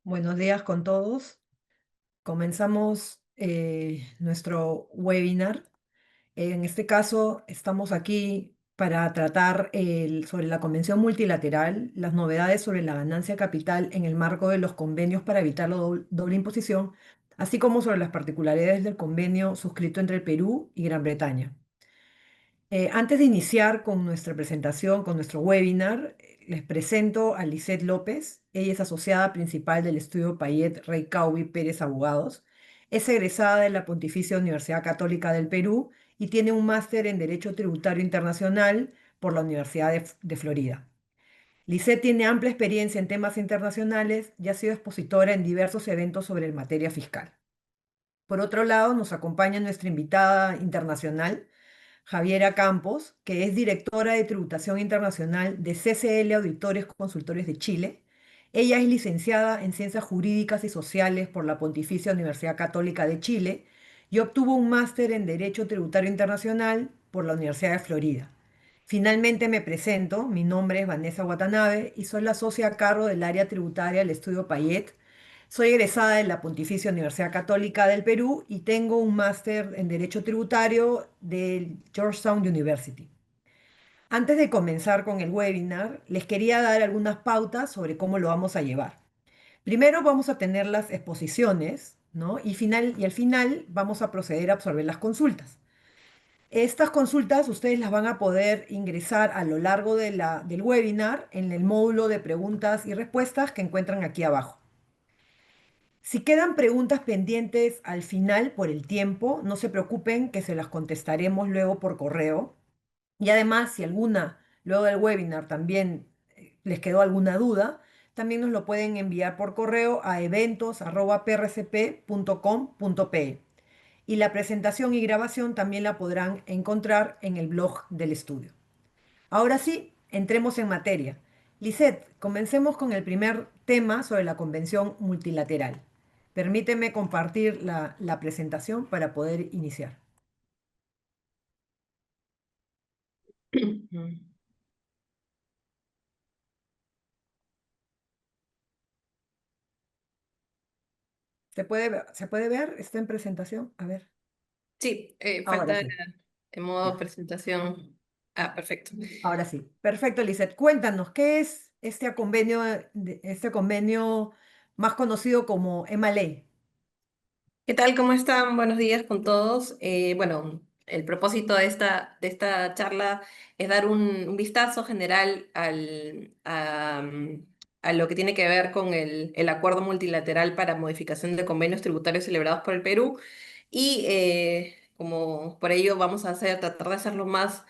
Buenos días con todos. Comenzamos nuestro webinar. En este caso, estamos aquí para tratar sobre la Convención Multilateral, las novedades sobre la ganancia capital en el marco de los convenios para evitar la doble imposición, así como sobre las particularidades del convenio suscrito entre el Perú y Gran Bretaña. Antes de iniciar con nuestra presentación, con nuestro webinar, les presento a Lisette López. Ella es asociada principal del estudio Payet Rey Caubi Pérez Abogados. Es egresada de la Pontificia Universidad Católica del Perú y tiene un máster en Derecho Tributario Internacional por la Universidad de Florida. Lisette tiene amplia experiencia en temas internacionales y ha sido expositora en diversos eventos sobre materia fiscal. Por otro lado, nos acompaña nuestra invitada internacional, Javiera Campos, que es directora de Tributación Internacional de CCL Auditores Consultores de Chile. Ella es licenciada en Ciencias Jurídicas y Sociales por la Pontificia Universidad Católica de Chile y obtuvo un máster en Derecho Tributario Internacional por la Universidad de Florida. Finalmente me presento, mi nombre es Vanessa Watanabe y soy la socia a cargo del área tributaria del Estudio Payet. Soy egresada de la Pontificia Universidad Católica del Perú y tengo un máster en Derecho Tributario del Georgetown University. Antes de comenzar con el webinar, les quería dar algunas pautas sobre cómo lo vamos a llevar. Primero vamos a tener las exposiciones, ¿no? Y al final vamos a proceder a absorber las consultas. Estas consultas ustedes las van a poder ingresar a lo largo del webinar en el módulo de preguntas y respuestas que encuentran aquí abajo. Si quedan preguntas pendientes al final por el tiempo, no se preocupen que se las contestaremos luego por correo. Y además, si alguna luego del webinar también les quedó alguna duda, también nos lo pueden enviar por correo a eventos@prcp.com.pe. Y la presentación y grabación también la podrán encontrar en el blog del estudio. Ahora sí, entremos en materia. Lisette, comencemos con el primer tema sobre la Convención Multilateral. Permíteme compartir la presentación para poder iniciar. ¿Se puede ver? ¿Está en presentación? A ver, Sí, ahora falta sí. en modo Ya, presentación. Ah, perfecto. ahora sí. Perfecto, Lisette. Cuéntanos, ¿qué es este convenio más conocido como EMALEY? ¿Qué tal? ¿Cómo están? Buenos días con todos. Bueno, el propósito de esta charla es dar un vistazo general a lo que tiene que ver con el acuerdo multilateral para modificación de convenios tributarios celebrados por el Perú y como por ello vamos a tratar de hacerlo más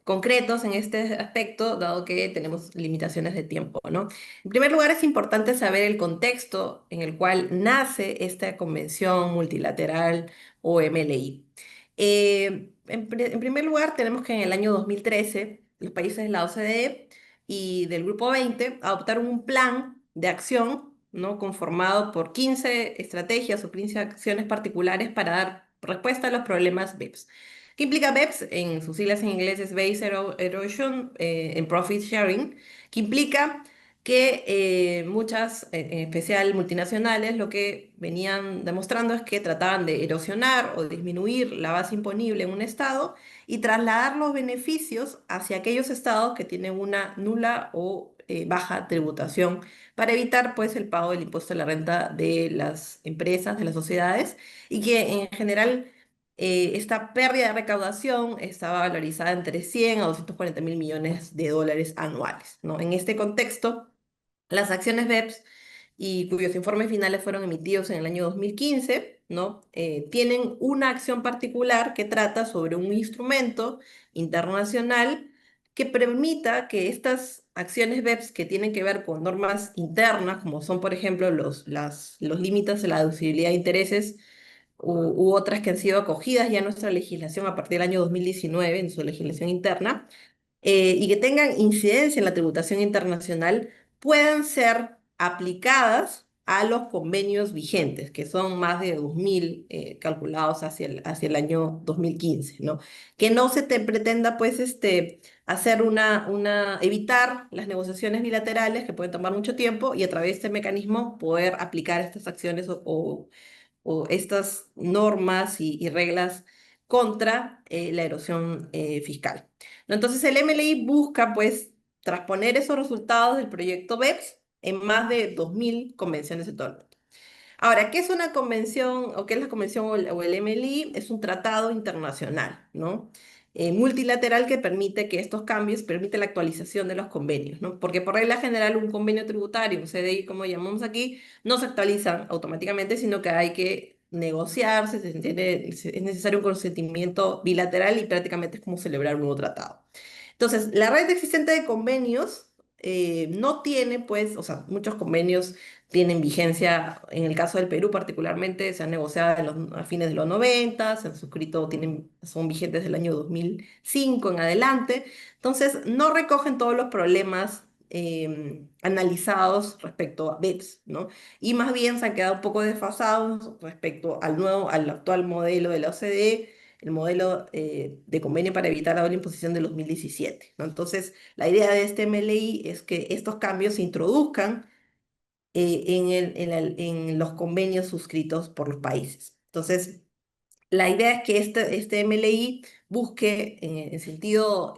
concretos en este aspecto, dado que tenemos limitaciones de tiempo, ¿no? En primer lugar, es importante saber el contexto en el cual nace esta convención multilateral o MLI. En primer lugar, tenemos que en el año 2013 los países de la OCDE y del Grupo 20 adoptaron un plan de acción, ¿no? Conformado por 15 estrategias o 15 acciones particulares para dar respuesta a los problemas BEPS. ¿Qué implica BEPS? En sus siglas en inglés es Base Erosion en Profit Sharing, que implica que muchas, en especial multinacionales, lo que venían demostrando es que trataban de erosionar o disminuir la base imponible en un estado y trasladar los beneficios hacia aquellos estados que tienen una nula o baja tributación para evitar pues el pago del impuesto a la renta de las empresas, de las sociedades y que en general esta pérdida de recaudación estaba valorizada entre 100 a 240 mil millones de dólares anuales, ¿no? En este contexto, las acciones BEPS y cuyos informes finales fueron emitidos en el año 2015, ¿no? Tienen una acción particular que trata sobre un instrumento internacional que permita que estas acciones BEPS que tienen que ver con normas internas, como son, por ejemplo, los límites de la deducibilidad de intereses u otras que han sido acogidas ya en nuestra legislación a partir del año 2019 en su legislación interna, y que tengan incidencia en la tributación internacional puedan ser aplicadas a los convenios vigentes, que son más de 2.000 calculados hacia el año 2015, ¿no? Que no se te pretenda, pues, hacer evitar las negociaciones bilaterales que pueden tomar mucho tiempo y a través de este mecanismo poder aplicar estas acciones o estas normas y reglas contra la erosión fiscal, ¿no? Entonces el MLI busca pues transponer esos resultados del proyecto BEPS en más de 2.000 convenciones de todo el mundo. Ahora, ¿qué es una convención o qué es la convención o el MLI? Es un tratado internacional, ¿no? Multilateral que permite que estos cambios, permite la actualización de los convenios, ¿no? Porque por regla general un convenio tributario, un CDI como llamamos aquí, no se actualiza automáticamente, sino que hay que negociarse, es necesario un consentimiento bilateral y prácticamente es como celebrar un nuevo tratado. Entonces, la red existente de convenios no tiene, pues, o sea, muchos convenios tienen vigencia, en el caso del Perú particularmente, se han negociado a fines de los 90, se han suscrito, son vigentes del año 2005 en adelante. Entonces, no recogen todos los problemas analizados respecto a BEPS, ¿no? Y más bien se han quedado un poco desfasados respecto al actual modelo de la OCDE, el modelo de convenio para evitar la doble imposición de 2017, ¿no? Entonces, la idea de este MLI es que estos cambios se introduzcan en los convenios suscritos por los países. Entonces, la idea es que este MLI busque en sentido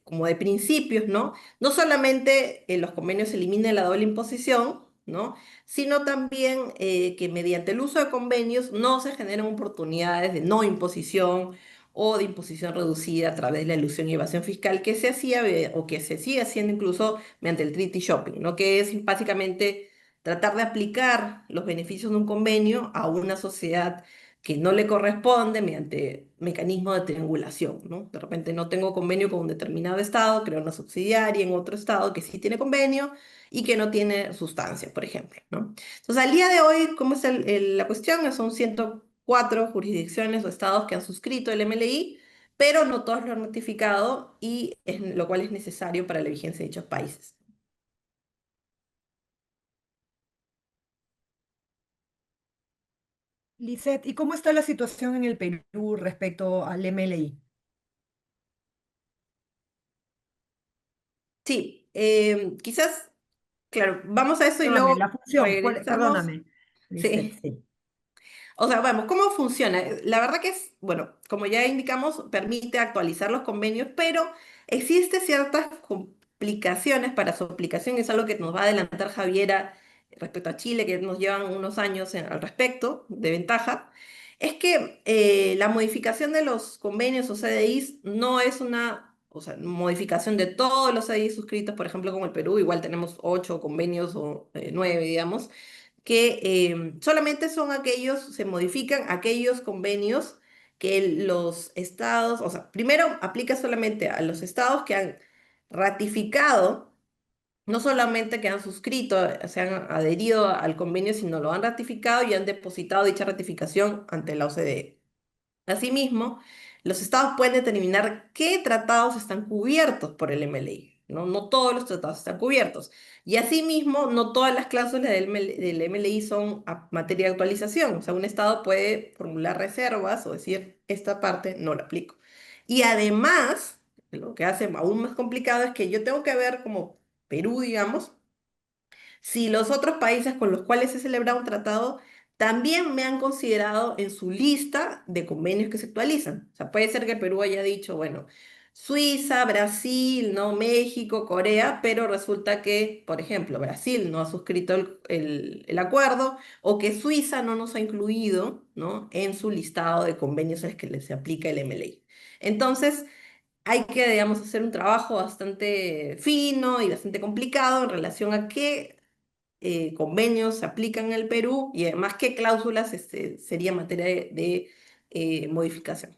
como de principios, ¿no? No solamente los convenios eliminen la doble imposición, ¿no? Sino también que mediante el uso de convenios no se generen oportunidades de no imposición o de imposición reducida a través de la elusión y evasión fiscal que se hacía o que se sigue haciendo incluso mediante el treaty shopping, ¿no? Que es básicamente tratar de aplicar los beneficios de un convenio a una sociedad que no le corresponde mediante mecanismos de triangulación, ¿no? De repente no tengo convenio con un determinado estado, creo una subsidiaria en otro estado que sí tiene convenio y que no tiene sustancia, por ejemplo, ¿no? Entonces, al día de hoy, ¿cómo es la cuestión? Son 104 jurisdicciones o estados que han suscrito el MLI, pero no todos lo han notificado lo cual es necesario para la vigencia de dichos países. Lisette, ¿y cómo está la situación en el Perú respecto al MLI? Sí, quizás, claro, vamos a eso y Perdóname, luego la función, regresamos. perdóname, Lisette, Sí. sí. O sea, vamos, ¿cómo funciona? La verdad que es, bueno, como ya indicamos, permite actualizar los convenios, pero existe ciertas complicaciones para su aplicación, es algo que nos va a adelantar Javiera respecto a Chile, que nos llevan unos años al respecto, de ventaja, es que la modificación de los convenios o CDIs no es una, o sea, modificación de todos los CDIs suscritos, por ejemplo, como el Perú, igual tenemos 8 convenios o 9, digamos que solamente son aquellos, se modifican aquellos convenios que los estados, o sea, primero aplica solamente a los estados que han ratificado, no solamente que han suscrito, se han adherido al convenio, sino lo han ratificado y han depositado dicha ratificación ante la OCDE. Asimismo, los estados pueden determinar qué tratados están cubiertos por el MLI, ¿no? No todos los tratados están cubiertos. Y asimismo, no todas las cláusulas del MLI son a materia de actualización. O sea, un estado puede formular reservas o decir, esta parte no la aplico. Y además, lo que hace aún más complicado es que yo tengo que ver como Perú, digamos, si los otros países con los cuales he celebrado un tratado también me han considerado en su lista de convenios que se actualizan. O sea, puede ser que Perú haya dicho, bueno, Suiza, Brasil, ¿no? México, Corea, pero resulta que, por ejemplo, Brasil no ha suscrito el acuerdo o que Suiza no nos ha incluido, ¿no? En su listado de convenios a los que se aplica el MLI. Entonces, hay que, digamos, hacer un trabajo bastante fino y bastante complicado en relación a qué convenios se aplican en el Perú y además qué cláusulas sería materia de modificación.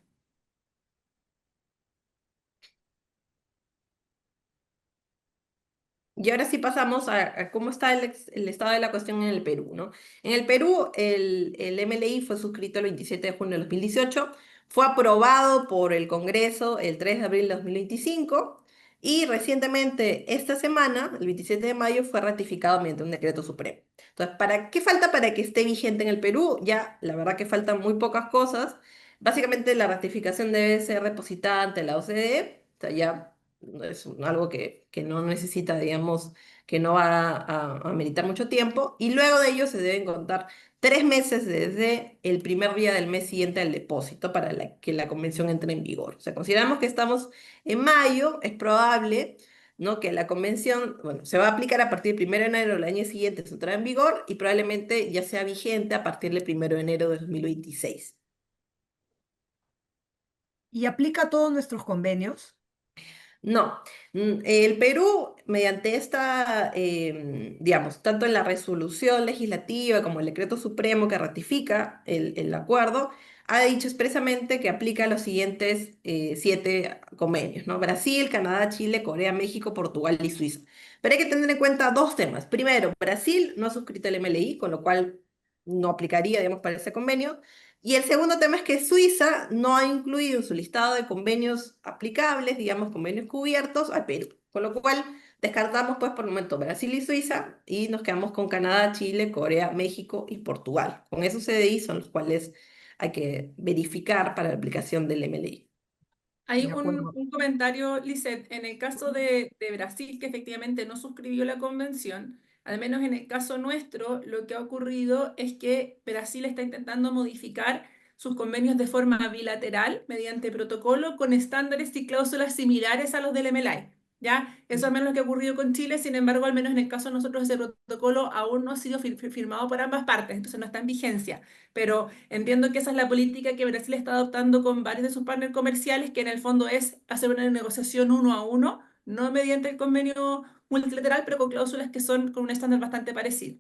Y ahora sí pasamos a cómo está el estado de la cuestión en el Perú, ¿no? En el Perú, el MLI fue suscrito el 27 de junio de 2018, fue aprobado por el Congreso el 3 de abril de 2025, Y recientemente, esta semana, el 27 de mayo, fue ratificado mediante un decreto supremo. Entonces, ¿qué falta para que esté vigente en el Perú? Ya, la verdad que faltan muy pocas cosas. Básicamente, la ratificación debe ser depositada ante la OCDE. O sea, ya es algo que no necesita, digamos, que no va a meritar mucho tiempo. Y luego de ello se deben contar 3 meses desde el primer día del mes siguiente al depósito para que la convención entre en vigor. O sea, consideramos que estamos en mayo, es probable, ¿no?, que la convención, bueno, se va a aplicar a partir del 1 de enero del año siguiente, se entrará en vigor y probablemente ya sea vigente a partir del 1 de enero de 2026. ¿Y aplica a todos nuestros convenios? No, el Perú, mediante esta, digamos, tanto en la resolución legislativa como el decreto supremo que ratifica el acuerdo, ha dicho expresamente que aplica los siguientes 7 convenios, ¿no? Brasil, Canadá, Chile, Corea, México, Portugal y Suiza. Pero hay que tener en cuenta dos temas. Primero, Brasil no ha suscrito el MLI, con lo cual no aplicaría, digamos, para ese convenio. Y el segundo tema es que Suiza no ha incluido en su listado de convenios aplicables, digamos, convenios cubiertos al Perú. Con lo cual descartamos, pues, por el momento Brasil y Suiza y nos quedamos con Canadá, Chile, Corea, México y Portugal. Con esos CDI son los cuales hay que verificar para la aplicación del MLI. Hay De acuerdo. un comentario, Lisette, en el caso de Brasil, que efectivamente no suscribió la convención, al menos en el caso nuestro, lo que ha ocurrido es que Brasil está intentando modificar sus convenios de forma bilateral mediante protocolo con estándares y cláusulas similares a los del MLI. ¿Ya? Eso al menos lo que ha ocurrido con Chile, sin embargo, al menos en el caso de nosotros, ese protocolo aún no ha sido firmado por ambas partes, entonces no está en vigencia. Pero entiendo que esa es la política que Brasil está adoptando con varios de sus partners comerciales, que en el fondo es hacer una negociación uno a uno, no mediante el convenio multilateral, pero con cláusulas que son con un estándar bastante parecido.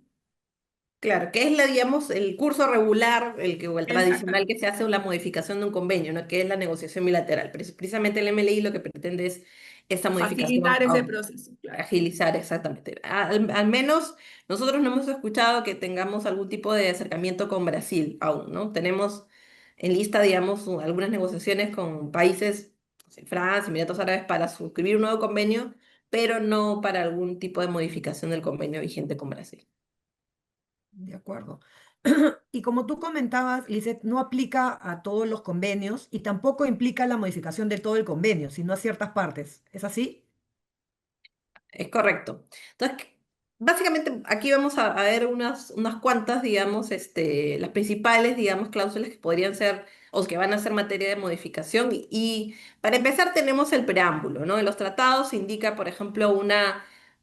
Claro, que es la, digamos, el curso regular, o el tradicional Exactamente. que se hace la modificación de un convenio, ¿no? Que es la negociación bilateral. Pero precisamente el MLI lo que pretende es esta modificación, Facilitar ese proceso, claro. agilizar exactamente. Al menos nosotros no hemos escuchado que tengamos algún tipo de acercamiento con Brasil aún, ¿no? Tenemos en lista, digamos, algunas negociaciones con países, no sé, Francia, Emiratos Árabes, para suscribir un nuevo convenio, pero no para algún tipo de modificación del convenio vigente con Brasil. De acuerdo. Y como tú comentabas, Lisette, no aplica a todos los convenios y tampoco implica la modificación de todo el convenio, sino a ciertas partes. ¿Es así? Es correcto. Entonces, básicamente aquí vamos a ver unas cuantas, digamos, las principales, digamos, cláusulas que podrían ser o que van a ser materia de modificación. Y para empezar tenemos el preámbulo, ¿no? En los tratados indica, por ejemplo,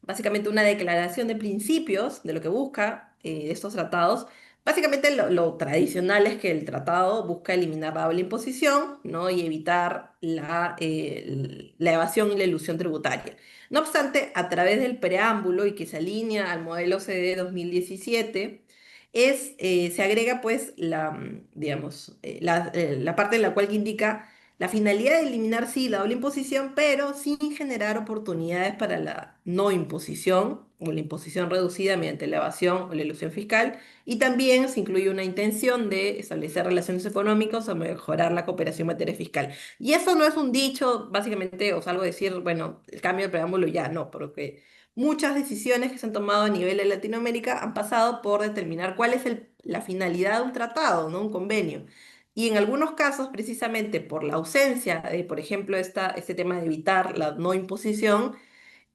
básicamente una declaración de principios de lo que busca estos tratados. Básicamente lo tradicional es que el tratado busca eliminar la doble imposición, ¿no? Y evitar la evasión y la ilusión tributaria. No obstante, a través del preámbulo y que se alinea al modelo OCDE 2017, se agrega pues digamos, la parte en la cual que indica la finalidad de eliminar, sí, la doble imposición, pero sin generar oportunidades para la no imposición o la imposición reducida mediante la evasión o la ilusión fiscal. Y también se incluye una intención de establecer relaciones económicas o mejorar la cooperación en materia fiscal. Y eso no es un dicho, básicamente, o sea, algo decir, bueno, el cambio de preámbulo ya, no, porque muchas decisiones que se han tomado a nivel de Latinoamérica han pasado por determinar cuál es la finalidad de un tratado, ¿no? Un convenio. Y en algunos casos, precisamente por la ausencia de, por ejemplo, este tema de evitar la no imposición,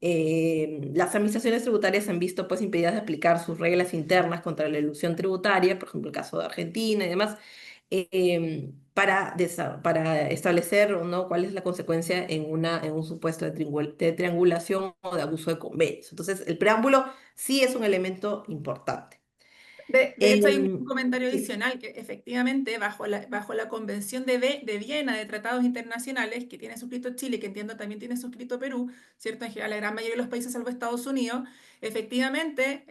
las administraciones tributarias se han visto pues impedidas de aplicar sus reglas internas contra la elusión tributaria, por ejemplo, el caso de Argentina y demás, para establecer o no cuál es la consecuencia en un supuesto de triangulación o de abuso de convenios. Entonces, el preámbulo sí es un elemento importante. De hecho, hay un Em, comentario sí. adicional que efectivamente bajo la Convención de Viena de Tratados Internacionales que tiene suscrito Chile, que entiendo también tiene suscrito Perú, ¿cierto? En general, la gran mayoría de los países, salvo Estados Unidos, efectivamente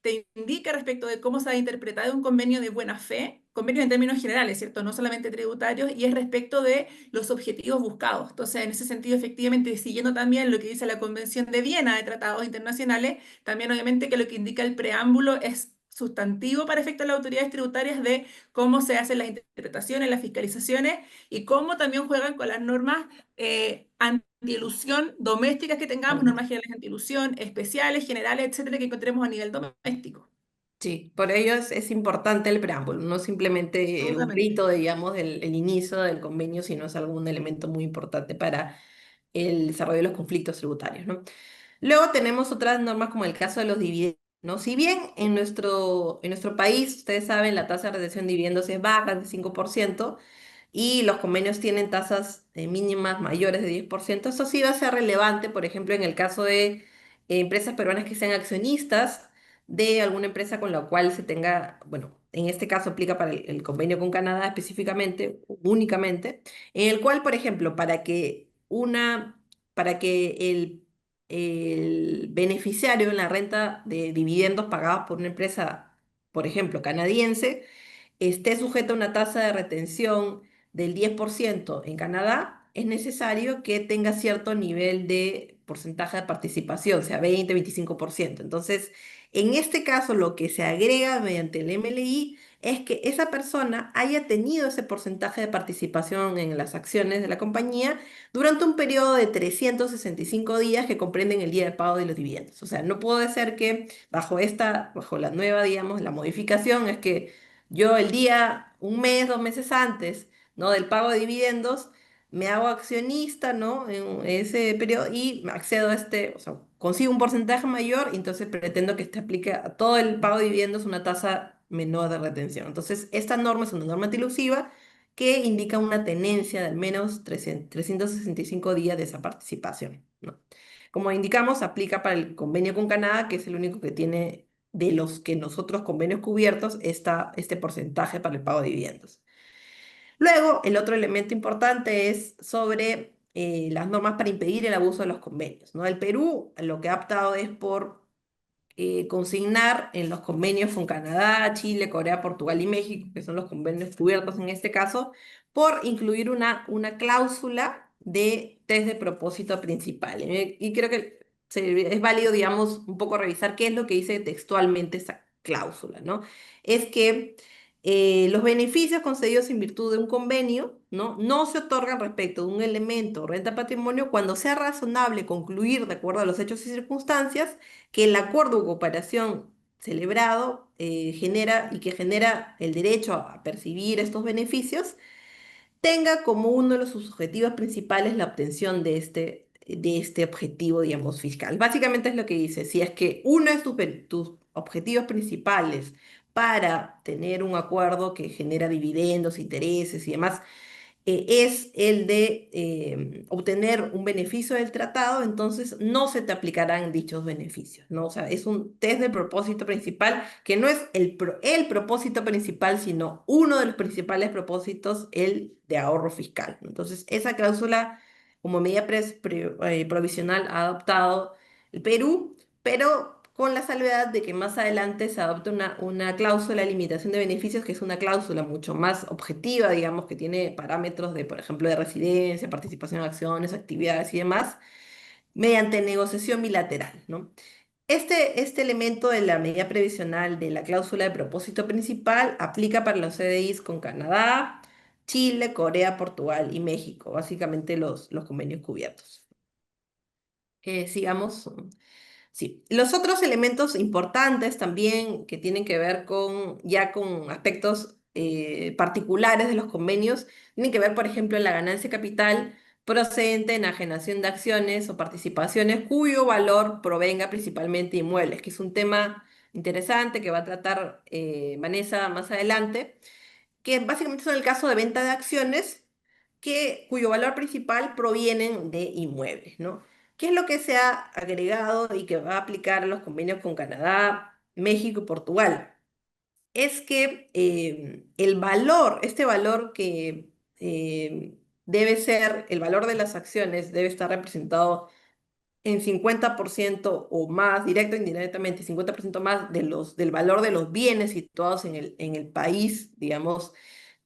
te indica respecto de cómo se ha interpretado un convenio de buena fe, convenios en términos generales, ¿cierto? No solamente tributarios, y es respecto de los objetivos buscados. Entonces, en ese sentido, efectivamente, siguiendo también lo que dice la Convención de Viena de Tratados Internacionales, también obviamente que lo que indica el preámbulo es sustantivo para efectos de las autoridades tributarias de cómo se hacen las interpretaciones, las fiscalizaciones y cómo también juegan con las normas antielusión domésticas que tengamos, normas generales antielusión, especiales, generales, etcétera, que encontremos a nivel doméstico. Sí, por ello es importante el preámbulo, no simplemente el Absolutamente. rito, digamos, el inicio del convenio, sino es algún elemento muy importante para el desarrollo de los conflictos tributarios, ¿no? Luego tenemos otras normas como el caso de los dividendos, ¿no? Si bien en nuestro país, ustedes saben, la tasa de retención de dividendos es baja, de 5%, y los convenios tienen tasas mínimas mayores de 10%, eso sí va a ser relevante, por ejemplo, en el caso de empresas peruanas que sean accionistas de alguna empresa con la cual se tenga, bueno, en este caso aplica para el convenio con Canadá específicamente, únicamente, en el cual, por ejemplo, para que el beneficiario en la renta de dividendos pagados por una empresa, por ejemplo, canadiense, esté sujeto a una tasa de retención del 10% en Canadá, es necesario que tenga cierto nivel de porcentaje de participación, sea 20-25%. Entonces, en este caso, lo que se agrega mediante el MLI es que esa persona haya tenido ese porcentaje de participación en las acciones de la compañía durante un periodo de 365 días que comprenden el día de pago de los dividendos. O sea, no puede ser que bajo la nueva, digamos, la modificación es que yo el día, un mes, 2 meses antes, ¿no? del pago de dividendos, me hago accionista, ¿no? En ese periodo y accedo a o sea, consigo un porcentaje mayor y entonces pretendo que este aplique a todo el pago de dividendos una tasa menor de retención. Entonces, esta norma es una norma antilusiva que indica una tenencia de al menos 365 días de esa participación, ¿no? Como indicamos, aplica para el convenio con Canadá, que es el único que tiene de los que nosotros convenios cubiertos está este porcentaje para el pago de dividendos. Luego, el otro elemento importante es sobre las normas para impedir el abuso de los convenios, ¿no? El Perú lo que ha optado es por consignar en los convenios con Canadá, Chile, Corea, Portugal y México, que son los convenios cubiertos en este caso, por incluir una cláusula de test de propósito principal. Y creo que es válido, digamos, un poco revisar qué es lo que dice textualmente esa cláusula, ¿no? Es que los beneficios concedidos en virtud de un convenio, ¿no? no se otorgan respecto de un elemento o renta patrimonio cuando sea razonable concluir, de acuerdo a los hechos y circunstancias, que el acuerdo o cooperación celebrado genera el derecho a percibir estos beneficios, tenga como uno de sus objetivos principales la obtención de este objetivo, digamos, fiscal. Básicamente es lo que dice, si es que uno de tus objetivos principales para tener un acuerdo que genera dividendos, intereses y demás, es el de obtener un beneficio del tratado, entonces no se te aplicarán dichos beneficios, ¿no? O sea, es un test de propósito principal que no es el propósito principal, sino uno de los principales propósitos, el de ahorro fiscal, ¿no? Entonces, esa cláusula como medida provisional ha adoptado el Perú, pero con la salvedad de que más adelante se adopte una cláusula de limitación de beneficios, que es una cláusula mucho más objetiva, digamos, que tiene parámetros de, por ejemplo, de residencia, participación en acciones, actividades y demás, mediante negociación bilateral, ¿no? Este elemento de la medida previsional de la cláusula de propósito principal aplica para los CDIs con Canadá, Chile, Corea, Portugal y México, básicamente los convenios cubiertos. Sigamos. Sí, los otros elementos importantes también que tienen que ver con aspectos particulares de los convenios, tienen que ver, por ejemplo, en la ganancia capital procedente de enajenación de acciones o participaciones cuyo valor provenga principalmente de inmuebles, que es un tema interesante que va a tratar Vanessa más adelante, que básicamente son el caso de venta de acciones cuyo valor principal provienen de inmuebles, ¿no? ¿Qué es lo que se ha agregado y que va a aplicar a los convenios con Canadá, México y Portugal? Es que este valor que debe ser, el valor de las acciones debe estar representado en 50% o más, directo o indirectamente, 50% más del valor de los bienes situados en el país, digamos,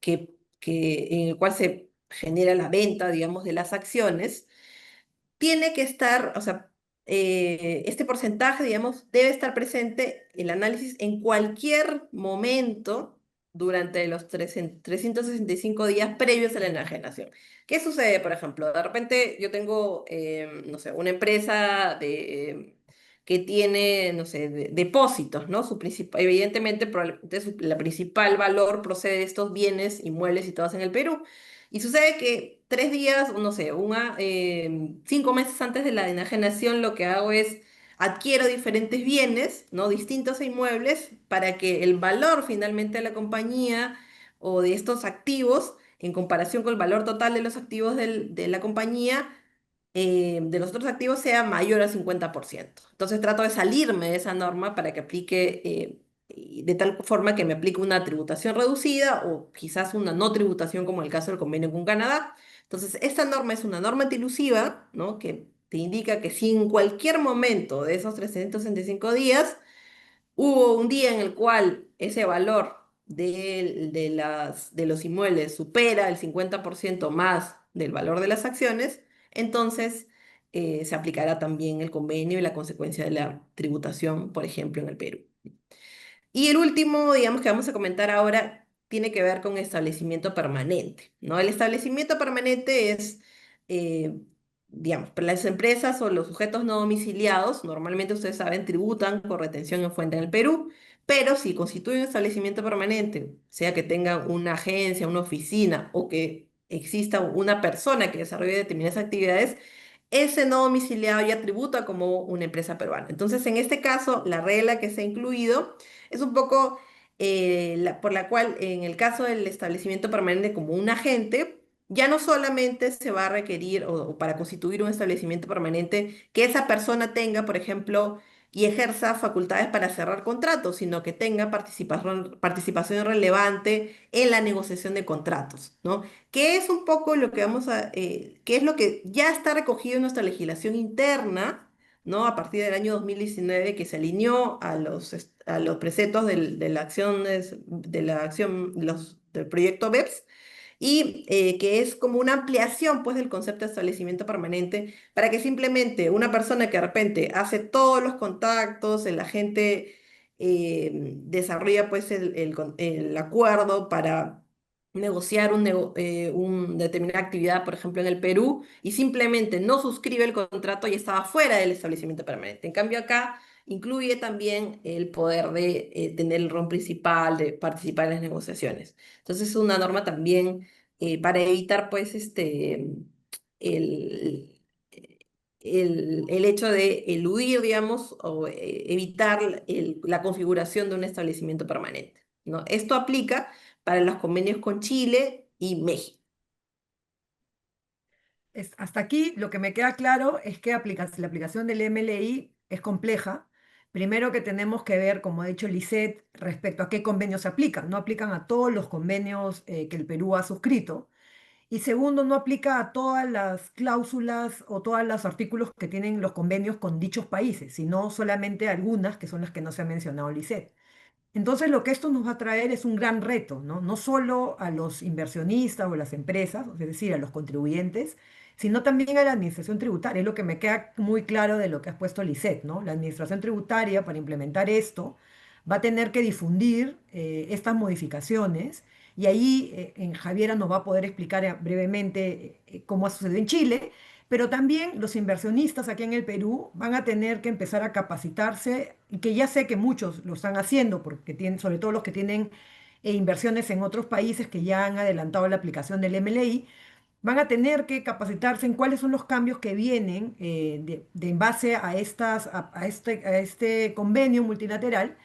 en el cual se genera la venta, digamos, de las acciones, tiene que estar, o sea, este porcentaje, digamos, debe estar presente el análisis en cualquier momento durante los 365 días previos a la enajenación. ¿Qué sucede, por ejemplo? De repente yo tengo, no sé, una empresa que tiene, no sé, depósitos, ¿no? Evidentemente, probablemente la principal valor procede de estos bienes, inmuebles situados en el Perú. Y sucede que 3 días, no sé, 5 meses antes de la enajenación, lo que hago es adquiero diferentes bienes, ¿no? Distintos inmuebles para que el valor finalmente de la compañía o de estos activos, en comparación con el valor total de los activos de la compañía, de los otros activos, sea mayor al 50%. Entonces trato de salirme de esa norma para que aplique, y de tal forma que me aplique una tributación reducida o quizás una no tributación como el caso del convenio con Canadá. Entonces, esta norma es una norma antilusiva, ¿no? Que te indica que si en cualquier momento de esos 365 días hubo un día en el cual ese valor de los inmuebles supera el 50% más del valor de las acciones, entonces se aplicará también el convenio y la consecuencia de la tributación, por ejemplo, en el Perú. Y el último, digamos, que vamos a comentar ahora tiene que ver con establecimiento permanente, ¿no? El establecimiento permanente es, eh, digamos, para las empresas o los sujetos no domiciliados, normalmente ustedes saben, tributan por retención en fuente en el Perú, pero si constituye un establecimiento permanente, sea que tengan una agencia, una oficina o que exista una persona que desarrolle determinadas actividades, ese no domiciliado ya tributa como una empresa peruana. Entonces, en este caso, la regla que se ha incluido es un poco por la cual en el caso del establecimiento permanente como un agente, ya no solamente se va a requerir o para constituir un establecimiento permanente que esa persona tenga, por ejemplo, y ejerza facultades para cerrar contratos, sino que tenga participación relevante en la negociación de contratos, ¿no? Que es un poco lo que que es lo que ya está recogido en nuestra legislación interna, ¿no? A partir del año 2019 que se alineó a los preceptos de la acción, del proyecto BEPS, y que es como una ampliación pues del concepto de establecimiento permanente para que simplemente una persona que de repente hace todos los contactos, el agente desarrolla pues el acuerdo para negociar un determinada actividad, por ejemplo, en el Perú, y simplemente no suscribe el contrato y estaba fuera del establecimiento permanente. En cambio, acá incluye también el poder de tener el rol principal, de participar en las negociaciones. Entonces, es una norma también para evitar, pues, el, el hecho de eludir, digamos, o evitar la configuración de un establecimiento permanente, ¿no? Esto aplica para los convenios con Chile y México. Hasta aquí lo que me queda claro es que la aplicación del MLI es compleja. Primero que tenemos que ver, como ha dicho Lisette, respecto a qué convenios se aplican. No aplican a todos los convenios que el Perú ha suscrito. Y segundo, no aplica a todas las cláusulas o todos los artículos que tienen los convenios con dichos países, sino solamente algunas que son las que no se ha mencionado Lisette. Entonces, lo que esto nos va a traer es un gran reto, ¿no? No solo a los inversionistas o las empresas, es decir, a los contribuyentes, sino también a la administración tributaria. Es lo que me queda muy claro de lo que has puesto Lisette, ¿no? La administración tributaria, para implementar esto, va a tener que difundir estas modificaciones y ahí en Javiera nos va a poder explicar brevemente cómo ha sucedido en Chile, pero también los inversionistas aquí en el Perú van a tener que empezar a capacitarse, y que ya sé que muchos lo están haciendo, porque tienen, sobre todo los que tienen inversiones en otros países que ya han adelantado la aplicación del MLI, van a tener que capacitarse en cuáles son los cambios que vienen en base a, a este convenio multilateral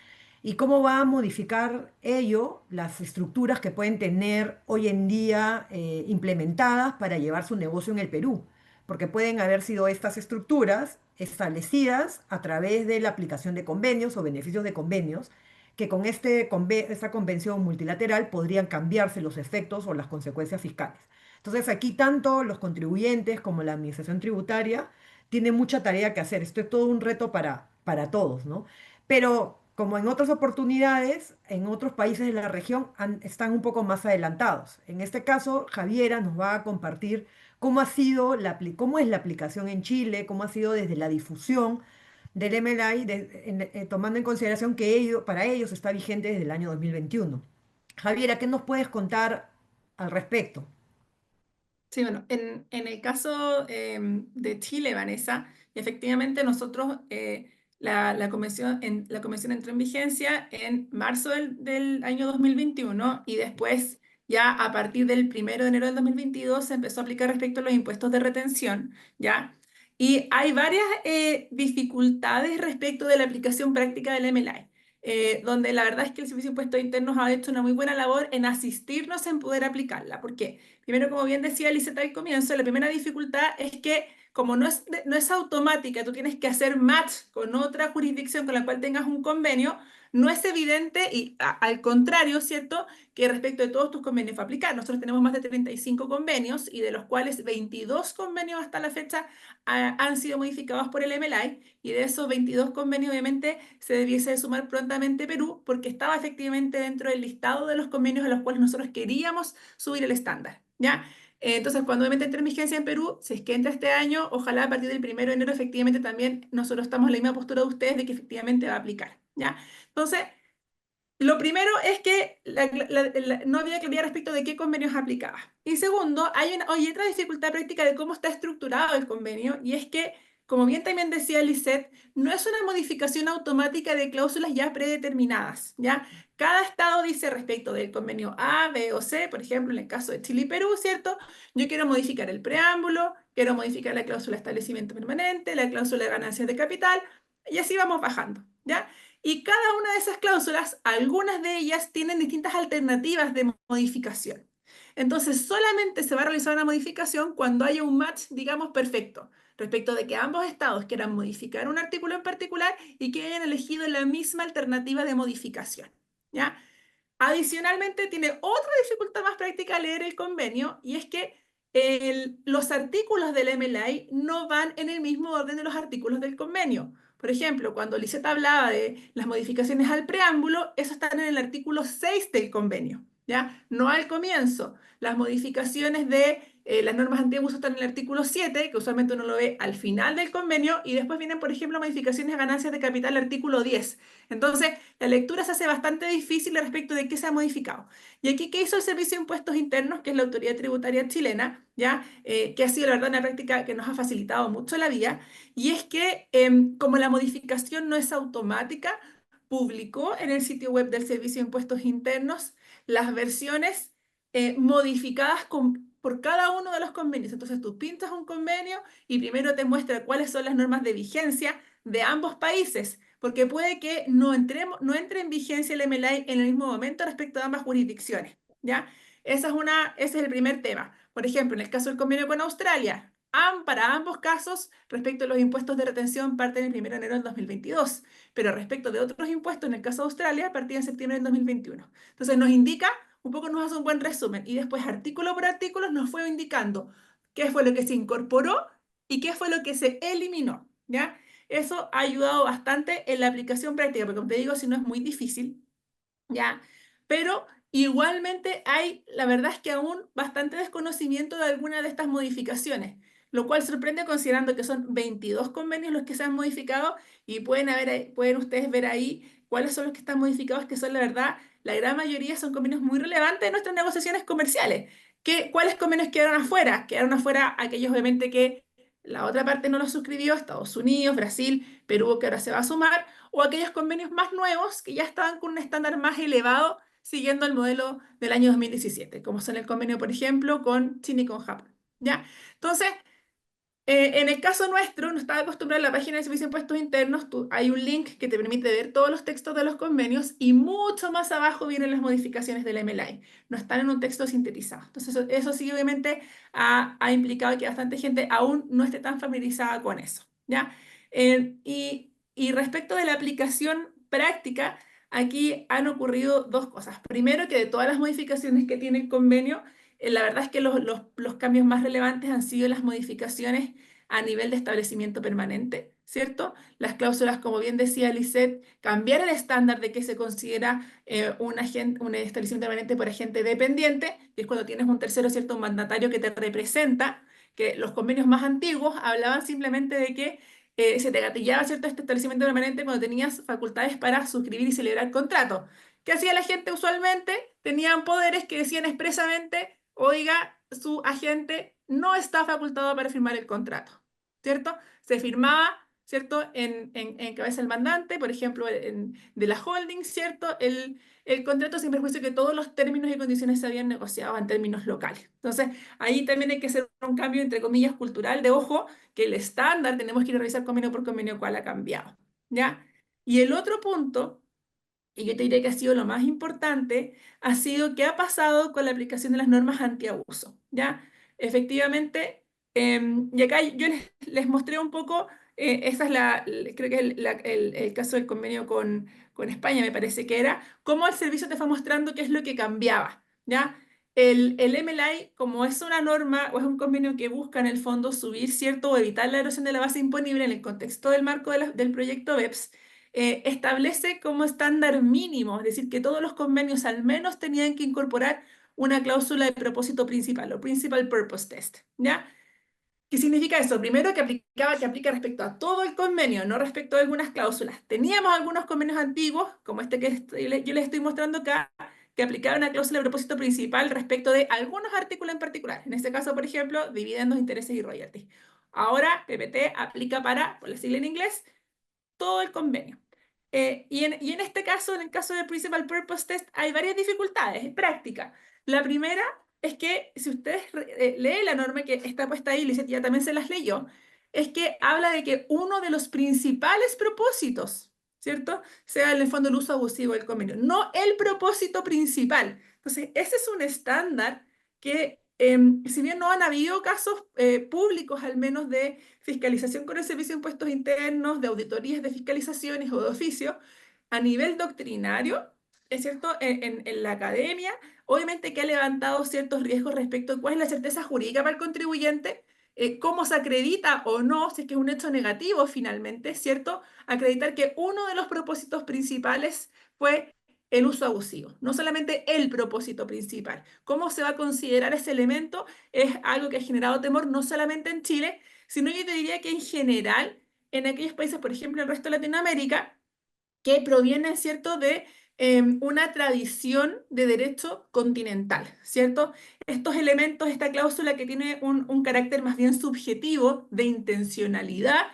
y cómo va a modificar ello las estructuras que pueden tener hoy en día implementadas para llevar su negocio en el Perú, porque pueden haber sido estas estructuras establecidas a través de la aplicación de convenios o beneficios de convenios, que con esta convención multilateral podrían cambiarse los efectos o las consecuencias fiscales. Entonces aquí tanto los contribuyentes como la administración tributaria tienen mucha tarea que hacer. Esto es todo un reto para todos, ¿no? Pero como en otras oportunidades, en otros países de la región están un poco más adelantados. En este caso, Javiera nos va a compartir cómo ha sido cómo es la aplicación en Chile, cómo ha sido desde la difusión del MLI, tomando en consideración que para ellos está vigente desde el año 2021. Javiera, ¿qué nos puedes contar al respecto? Sí, bueno, en el caso de Chile, Vanessa, efectivamente nosotros, la convención entró en vigencia en marzo del año 2021 y después ya a partir del 1 de enero del 2022 se empezó a aplicar respecto a los impuestos de retención, ¿ya? Y hay varias dificultades respecto de la aplicación práctica del MLI. Donde la verdad es que el Servicio de Impuestos Internos ha hecho una muy buena labor en asistirnos en poder aplicarla. ¿Por qué? Primero, como bien decía Liseta al comienzo, la primera dificultad es que como no es automática, tú tienes que hacer match con otra jurisdicción con la cual tengas un convenio, no es evidente y al contrario, ¿cierto? Que respecto de todos tus convenios fue aplicar. Nosotros tenemos más de 35 convenios y de los cuales 22 convenios hasta la fecha han sido modificados por el MLI y de esos 22 convenios obviamente se debiese de sumar prontamente Perú porque estaba efectivamente dentro del listado de los convenios a los cuales nosotros queríamos subir el estándar, ¿ya? Entonces, cuando obviamente entre en vigencia en Perú, si es que entra este año, ojalá a partir del 1 de enero efectivamente también nosotros estamos en la misma postura de ustedes de que efectivamente va a aplicar, ¿ya? Entonces, lo primero es que no había claridad respecto de qué convenios aplicaba. Y segundo, hay otra dificultad práctica de cómo está estructurado el convenio, y es que, como bien también decía Lisette, no es una modificación automática de cláusulas ya predeterminadas, ¿ya? Cada estado dice respecto del convenio A, B o C, por ejemplo, en el caso de Chile y Perú, ¿cierto? Yo quiero modificar el preámbulo, quiero modificar la cláusula de establecimiento permanente, la cláusula de ganancias de capital, y así vamos bajando, ¿ya? Y cada una de esas cláusulas, algunas de ellas tienen distintas alternativas de modificación. Entonces, solamente se va a realizar una modificación cuando haya un match, digamos, perfecto, respecto de que ambos estados quieran modificar un artículo en particular y que hayan elegido la misma alternativa de modificación. ¿Ya? Adicionalmente, tiene otra dificultad más práctica leer el convenio y es que los artículos del MLI no van en el mismo orden de los artículos del convenio. Por ejemplo, cuando Liseta hablaba de las modificaciones al preámbulo, eso está en el artículo 6 del convenio, ¿ya? No al comienzo. Las modificaciones de las normas antiabuso están en el artículo 7, que usualmente uno lo ve al final del convenio, y después vienen, por ejemplo, modificaciones a ganancias de capital, artículo 10. Entonces, la lectura se hace bastante difícil respecto de qué se ha modificado. Y aquí, ¿qué hizo el Servicio de Impuestos Internos, que es la autoridad tributaria chilena, ya que ha sido, la verdad, una práctica que nos ha facilitado mucho la vida? Y es que, como la modificación no es automática, publicó en el sitio web del Servicio de Impuestos Internos las versiones modificadas por cada uno de los convenios. Entonces, tú pintas un convenio y primero te muestra cuáles son las normas de vigencia de ambos países, porque puede que no entre en vigencia el MLI en el mismo momento respecto a ambas jurisdicciones, ¿ya? Ese es el primer tema. Por ejemplo, en el caso del convenio con Australia, para ambos casos, respecto a los impuestos de retención, parten el 1 de enero del 2022, pero respecto de otros impuestos, en el caso de Australia, partían en septiembre del 2021. Entonces, nos indica, un poco nos hace un buen resumen, y después, artículo por artículo, nos fue indicando qué fue lo que se incorporó y qué fue lo que se eliminó, ¿ya? Eso ha ayudado bastante en la aplicación práctica, porque como te digo, si no es muy difícil, ¿ya? Pero igualmente hay, la verdad es que aún bastante desconocimiento de alguna de estas modificaciones, lo cual sorprende considerando que son 22 convenios los que se han modificado y pueden ustedes ver ahí cuáles son los que están modificados, que son la verdad, la gran mayoría son convenios muy relevantes en nuestras negociaciones comerciales. ¿Cuáles convenios quedaron afuera? Quedaron afuera aquellos obviamente que la otra parte no los suscribió, Estados Unidos, Brasil, Perú, que ahora se va a sumar, o aquellos convenios más nuevos que ya estaban con un estándar más elevado siguiendo el modelo del año 2017, como son el convenio, por ejemplo, con China y con Japón. ¿Ya? Entonces, en el caso nuestro, no estaba acostumbrado a la página de Servicio de Impuestos Internos, hay un link que te permite ver todos los textos de los convenios y mucho más abajo vienen las modificaciones del MLI. No están en un texto sintetizado. Entonces, eso sí, obviamente, ha implicado que bastante gente aún no esté tan familiarizada con eso. ¿Ya? Y respecto de la aplicación práctica, aquí han ocurrido dos cosas. Primero, que de todas las modificaciones que tiene el convenio, la verdad es que los cambios más relevantes han sido las modificaciones a nivel de establecimiento permanente, ¿cierto? Las cláusulas, como bien decía Lisette, cambiar el estándar de que se considera un establecimiento permanente por agente dependiente, que es cuando tienes un tercero, ¿cierto? Un mandatario que te representa, que los convenios más antiguos hablaban simplemente de que se te gatillaba, ¿cierto? Este establecimiento permanente cuando tenías facultades para suscribir y celebrar contratos. ¿Qué hacía la gente usualmente? Tenían poderes que decían expresamente, oiga, su agente no está facultado para firmar el contrato, ¿cierto? Se firmaba, ¿cierto? En cabeza del mandante, por ejemplo, de la holding, ¿cierto? El contrato sin perjuicio que todos los términos y condiciones se habían negociado en términos locales. Entonces, ahí también hay que hacer un cambio, entre comillas, cultural, de ojo, que el estándar tenemos que ir a revisar convenio por convenio cuál ha cambiado, ¿ya? Y el otro punto, y yo te diría que ha sido lo más importante, ha sido qué ha pasado con la aplicación de las normas antiabuso, ¿ya? Efectivamente, y acá yo les mostré un poco, esa es creo que es el caso del convenio con España, me parece que era, cómo el servicio te fue mostrando qué es lo que cambiaba, ¿ya? El MLI, como es una norma o es un convenio que busca en el fondo subir, ¿cierto? O evitar la erosión de la base imponible en el contexto del marco del proyecto BEPS, establece como estándar mínimo, es decir, que todos los convenios al menos tenían que incorporar una cláusula de propósito principal o Principal Purpose Test, ¿ya? ¿Qué significa eso? Primero, que aplica respecto a todo el convenio, no respecto a algunas cláusulas. Teníamos algunos convenios antiguos, como este que yo les estoy mostrando acá, que aplicaban una cláusula de propósito principal respecto de algunos artículos en particular. En este caso, por ejemplo, dividendos, intereses y royalties. Ahora, PPT aplica para, por la sigla en inglés, todo el convenio. Y en este caso, en el caso del Principal Purpose Test, hay varias dificultades en práctica. La primera es que si ustedes leen la norma que está puesta ahí, Lizeth ya también se las leyó, es que habla de que uno de los principales propósitos, ¿cierto? Sea en el fondo el uso abusivo del convenio, no el propósito principal. Entonces, ese es un estándar que, si bien no han habido casos públicos al menos de fiscalización con el Servicio de Impuestos Internos, de auditorías de fiscalizaciones o de oficio, a nivel doctrinario, es cierto, en la academia, obviamente que ha levantado ciertos riesgos respecto a cuál es la certeza jurídica para el contribuyente, cómo se acredita o no, si es que es un hecho negativo finalmente, ¿cierto? Acreditar que uno de los propósitos principales fue el uso abusivo, no solamente el propósito principal. ¿Cómo se va a considerar ese elemento? Es algo que ha generado temor no solamente en Chile, sino yo te diría que en general, en aquellos países, por ejemplo, el resto de Latinoamérica, que provienen, ¿cierto?, de una tradición de derecho continental, ¿cierto? Estos elementos, esta cláusula que tiene un carácter más bien subjetivo de intencionalidad,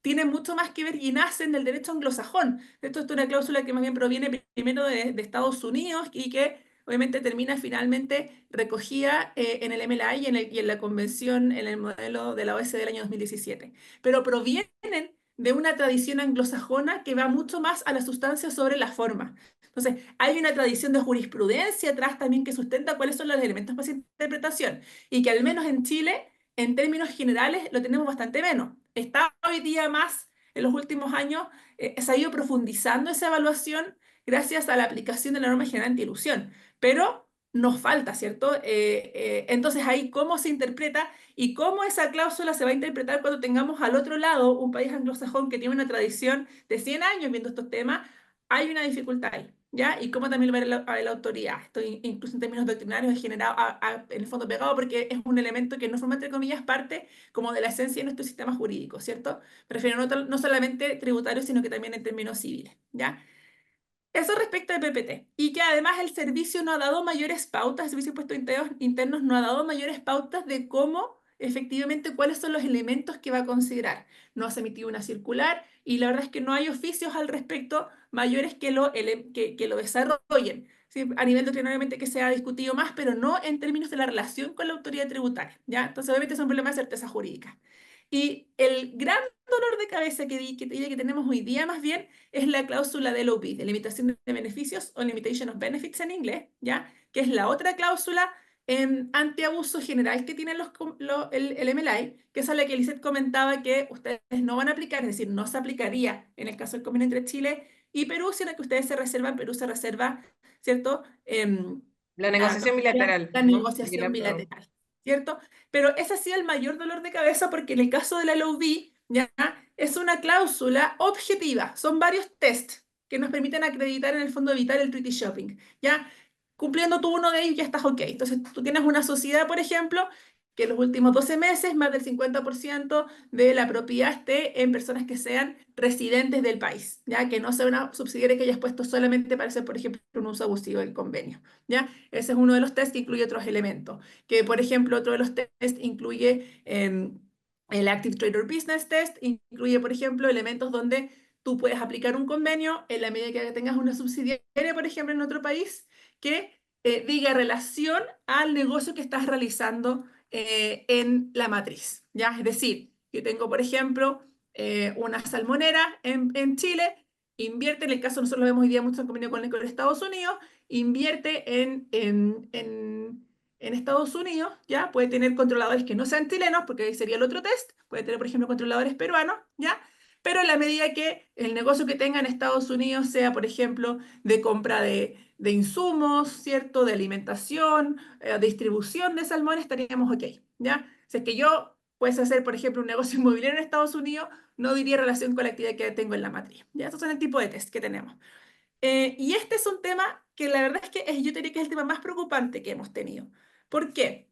tiene mucho más que ver y nacen del derecho anglosajón. Esto es una cláusula que más bien proviene primero de Estados Unidos y que obviamente termina finalmente recogida en el MLA y en la convención, en el modelo de la OSD del año 2017. Pero provienen de una tradición anglosajona que va mucho más a la sustancia sobre la forma. Entonces, hay una tradición de jurisprudencia atrás también que sustenta cuáles son los elementos para esa interpretación y que al menos en Chile, en términos generales, lo tenemos bastante menos. Está hoy día más, en los últimos años, se ha ido profundizando esa evaluación gracias a la aplicación de la norma general anti-ilusión, pero nos falta, ¿cierto? Entonces ahí cómo se interpreta y cómo esa cláusula se va a interpretar cuando tengamos al otro lado un país anglosajón que tiene una tradición de 100 años viendo estos temas, hay una dificultad ahí, ¿ya? Y cómo también lo va a ver la autoridad. Esto incluso en términos doctrinarios es generado en el fondo pegado porque es un elemento que no forma, entre comillas, parte como de la esencia de nuestro sistema jurídico, ¿cierto? Prefiero no solamente tributario, sino que también en términos civiles, ¿ya? Eso respecto de PPT. Y que además el servicio no ha dado mayores pautas, el Servicio de Impuestos Internos no ha dado mayores pautas de cómo efectivamente cuáles son los elementos que va a considerar. No se ha emitido una circular y la verdad es que no hay oficios al respecto mayores que lo desarrollen. ¿Sí? A nivel doctrinario obviamente que se ha discutido más, pero no en términos de la relación con la autoridad tributaria, ¿ya? Entonces obviamente es un problema de certeza jurídica. Y el gran dolor de cabeza que te diría que tenemos hoy día más bien es la cláusula de LOB, de limitación de beneficios o limitation of benefits en inglés, ¿ya? Que es la otra cláusula antiabuso general que tiene el MLI, que es a la que Lizeth comentaba que ustedes no van a aplicar, es decir, no se aplicaría en el caso del convenio entre Chile y Perú, sino que ustedes se reservan, Perú se reserva, ¿cierto? La negociación bilateral, La ¿no? negociación bilateral, ¿cierto? Pero ese ha sido el mayor dolor de cabeza porque en el caso de la LOB, ¿ya? Es una cláusula objetiva, son varios tests que nos permiten acreditar en el fondo evitar el treaty shopping, ¿ya? Cumpliendo tú uno de ellos ya estás ok. Entonces tú tienes una sociedad, por ejemplo, que en los últimos 12 meses más del 50% de la propiedad esté en personas que sean residentes del país, ¿ya? Que no sea una subsidiaria que hayas puesto solamente para hacer, por ejemplo, un uso abusivo del convenio, ¿ya? Ese es uno de los tests que incluye otros elementos, que por ejemplo otro de los tests incluye el Active Trader Business Test, incluye por ejemplo elementos donde tú puedes aplicar un convenio en la medida que tengas una subsidiaria, por ejemplo, en otro país, que diga relación al negocio que estás realizando en la matriz, ¿ya? Es decir, yo tengo, por ejemplo, una salmonera en Chile, invierte, en el caso nosotros lo vemos hoy día mucho en convenio con Estados Unidos, invierte en Estados Unidos, ¿ya? Puede tener controladores que no sean chilenos, porque ahí sería el otro test, puede tener, por ejemplo, controladores peruanos, ¿ya? Pero en la medida que el negocio que tenga en Estados Unidos sea, por ejemplo, de compra de insumos, ¿cierto? De alimentación, distribución de salmón, estaríamos ok, ¿ya? Si es que yo puedes hacer, por ejemplo, un negocio inmobiliario en Estados Unidos, no diría relación con la actividad que tengo en la matriz, ¿ya? Estos son el tipo de test que tenemos. Y este es un tema que la verdad es que yo diría que es el tema más preocupante que hemos tenido. ¿Por qué?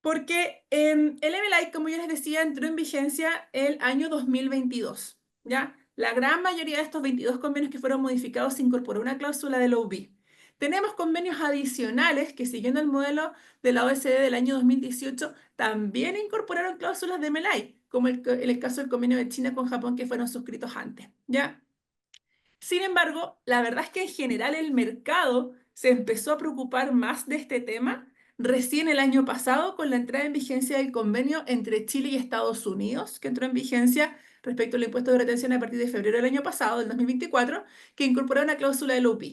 Porque el MLI, como yo les decía, entró en vigencia el año 2022, ¿ya? La gran mayoría de estos 22 convenios que fueron modificados se incorporó una cláusula del OB. Tenemos convenios adicionales que, siguiendo el modelo de la OECD del año 2018, también incorporaron cláusulas de MLI, como en el caso del convenio de China con Japón que fueron suscritos antes, ¿ya? Sin embargo, la verdad es que en general el mercado se empezó a preocupar más de este tema recién el año pasado con la entrada en vigencia del convenio entre Chile y Estados Unidos, que entró en vigencia respecto al impuesto de retención a partir de febrero del año pasado, del 2024, que incorporó una cláusula del OP.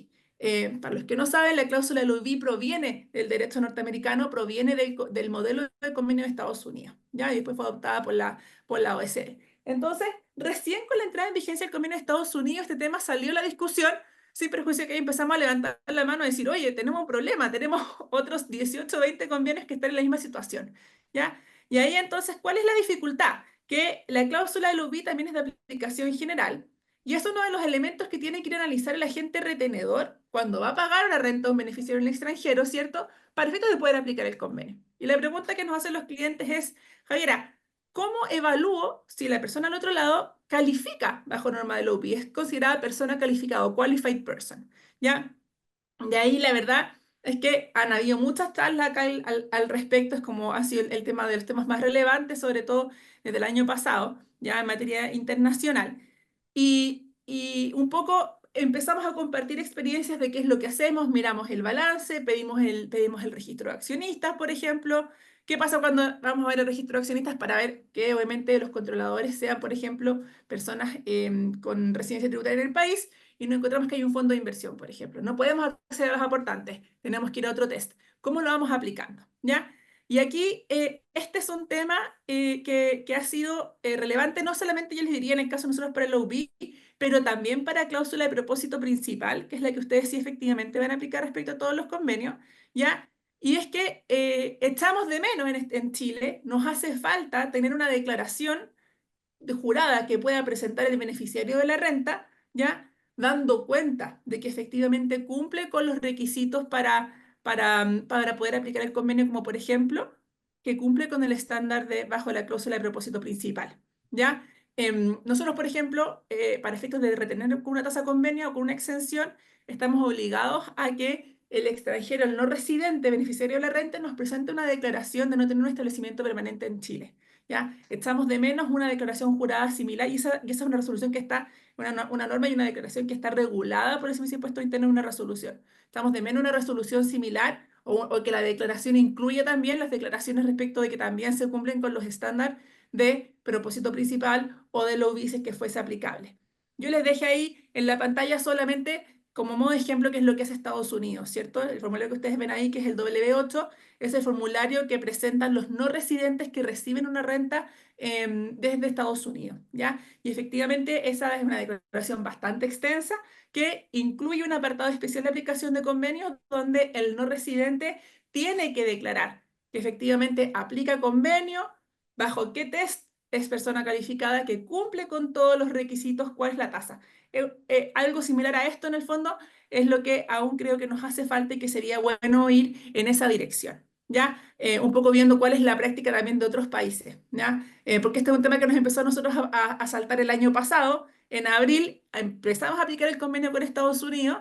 Para los que no saben, la cláusula del OB proviene del derecho norteamericano, proviene del modelo de convenio de Estados Unidos, ¿ya? Y después fue adoptada por la OECD. Entonces, recién con la entrada en vigencia del convenio de Estados Unidos, este tema salió a la discusión, sin perjuicio que ahí empezamos a levantar la mano y decir, oye, tenemos un problema, tenemos otros 18 o 20 convenios que están en la misma situación, ¿ya? Y ahí entonces, ¿cuál es la dificultad? Que la cláusula del UBI también es de aplicación general, y es uno de los elementos que tiene que ir a analizar el agente retenedor cuando va a pagar una renta a un beneficiario en el extranjero, ¿cierto? Para efectos de poder aplicar el convenio. Y la pregunta que nos hacen los clientes es, Javiera, ¿cómo evalúo si la persona al otro lado califica bajo norma del OPI? Es considerada persona calificada o qualified person, ¿ya? De ahí la verdad es que han habido muchas charlas acá al respecto, es como ha sido el tema de los temas más relevantes, sobre todo desde el año pasado, ya en materia internacional. Y un poco empezamos a compartir experiencias de qué es lo que hacemos, miramos el balance, pedimos el registro de accionistas, por ejemplo. ¿Qué pasa cuando vamos a ver el registro de accionistas para ver que obviamente los controladores sean, por ejemplo, personas con residencia tributaria en el país? Y no encontramos que hay un fondo de inversión, por ejemplo. No podemos acceder a los aportantes, tenemos que ir a otro test. ¿Cómo lo vamos aplicando? ¿Ya? Y aquí este es un tema que ha sido relevante, no solamente yo les diría en el caso de nosotros para el OB, pero también para cláusula de propósito principal, que es la que ustedes sí efectivamente van a aplicar respecto a todos los convenios, ¿ya? Y es que echamos de menos en Chile, nos hace falta tener una declaración de jurada que pueda presentar el beneficiario de la renta, ¿ya? Dando cuenta de que efectivamente cumple con los requisitos para poder aplicar el convenio, como por ejemplo, que cumple con el estándar bajo la cláusula de propósito principal, ¿ya? Nosotros, por ejemplo, para efectos de retener con una tasa convenio o con una exención, estamos obligados a que el extranjero, el no residente beneficiario de la renta, nos presente una declaración de no tener un establecimiento permanente en Chile. ¿Ya? Echamos de menos una declaración jurada similar y esa es una resolución que está, una norma y una declaración que está regulada por el Servicio de Impuestos Internos en una resolución. Echamos de menos una resolución similar o que la declaración incluya también las declaraciones respecto de que también se cumplen con los estándares de propósito principal o de los vices que fuese aplicable. Yo les dejé ahí en la pantalla solamente como modo de ejemplo qué es lo que hace Estados Unidos, ¿cierto? El formulario que ustedes ven ahí, que es el W8, es el formulario que presentan los no residentes que reciben una renta desde Estados Unidos, ¿ya? Y efectivamente esa es una declaración bastante extensa que incluye un apartado especial de aplicación de convenios donde el no residente tiene que declarar que efectivamente aplica convenio, bajo qué test es persona calificada, que cumple con todos los requisitos, cuál es la tasa. Algo similar a esto en el fondo es lo que aún creo que nos hace falta y que sería bueno ir en esa dirección. ¿ya? Un poco viendo cuál es la práctica también de otros países, ¿ya? Porque este es un tema que nos empezó a nosotros a saltar el año pasado. En abril empezamos a aplicar el convenio con Estados Unidos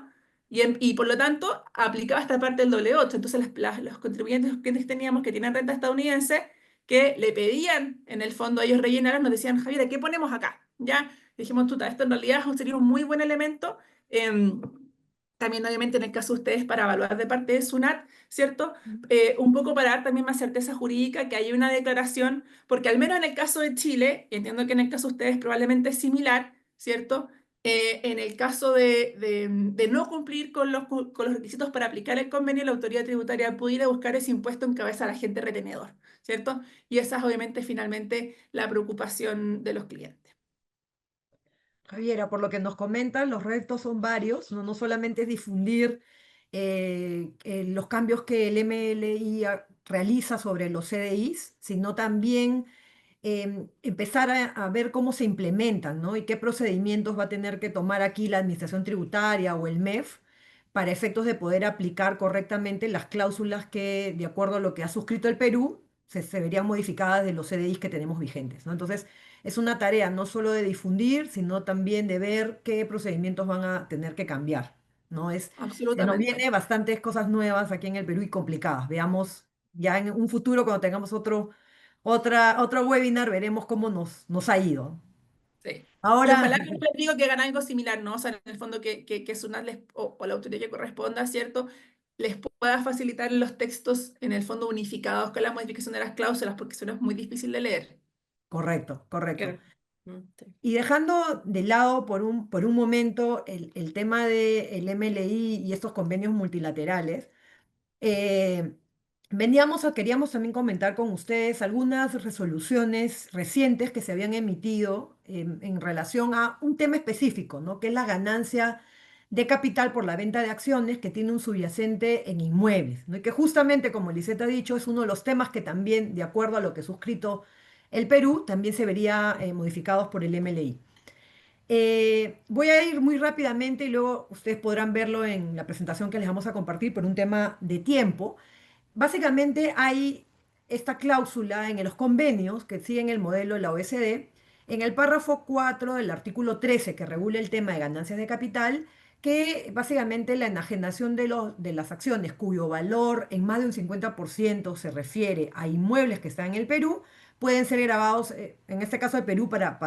y por lo tanto aplicaba esta parte del W8. Entonces los contribuyentes que teníamos que tienen renta estadounidense, que le pedían en el fondo a ellos rellenaran, nos decían, Javier, ¿qué ponemos acá? ¿Ya? Dijimos, tuta, esto en realidad sería un muy buen elemento. em, También obviamente en el caso de ustedes para evaluar de parte de SUNAT, ¿cierto? Un poco para dar también más certeza jurídica, que haya una declaración, porque al menos en el caso de Chile, y entiendo que en el caso de ustedes probablemente es similar, ¿cierto? En el caso de no cumplir con los requisitos para aplicar el convenio, la autoridad tributaria puede ir a buscar ese impuesto en cabeza al agente retenedor, ¿cierto? Y esa es obviamente finalmente la preocupación de los clientes. Javiera, por lo que nos comentan, los retos son varios, no, no solamente es difundir los cambios que el MLI realiza sobre los CDIs, sino también empezar a ver cómo se implementan, ¿no? Y qué procedimientos va a tener que tomar aquí la Administración Tributaria o el MEF para efectos de poder aplicar correctamente las cláusulas que, de acuerdo a lo que ha suscrito el Perú, se verían modificadas de los CDIs que tenemos vigentes, ¿no? Entonces, es una tarea no solo de difundir, sino también de ver qué procedimientos van a tener que cambiar, ¿no? Se nos Absolutamente. viene bastantes cosas nuevas aquí en el Perú y complicadas. Veamos ya en un futuro cuando tengamos otro webinar, veremos cómo nos ha ido. Sí. Y Ahora, ojalá, como les digo, que hagan algo similar, ¿no? O sea, en el fondo que SUNAT o la autoridad que corresponda, ¿cierto? Les pueda facilitar los textos en el fondo unificados con la modificación de las cláusulas, porque eso no es muy difícil de leer. correcto, correcto. Claro. Sí. Y dejando de lado por un momento el tema del MLI y estos convenios multilaterales, Eh, queríamos también comentar con ustedes algunas resoluciones recientes que se habían emitido en relación a un tema específico, ¿no? Que es la ganancia de capital por la venta de acciones que tiene un subyacente en inmuebles, ¿no? Y que justamente, como Lisette ha dicho, es uno de los temas que también, de acuerdo a lo que ha suscrito el Perú, también se vería modificados por el MLI. Voy a ir muy rápidamente y luego ustedes podrán verlo en la presentación que les vamos a compartir por un tema de tiempo. Básicamente hay esta cláusula en los convenios que siguen el modelo de la OECD, en el párrafo 4 del artículo 13 que regula el tema de ganancias de capital, que básicamente la enajenación de las acciones cuyo valor en más de un 50% se refiere a inmuebles que están en el Perú, pueden ser grabados, en este caso el Perú, para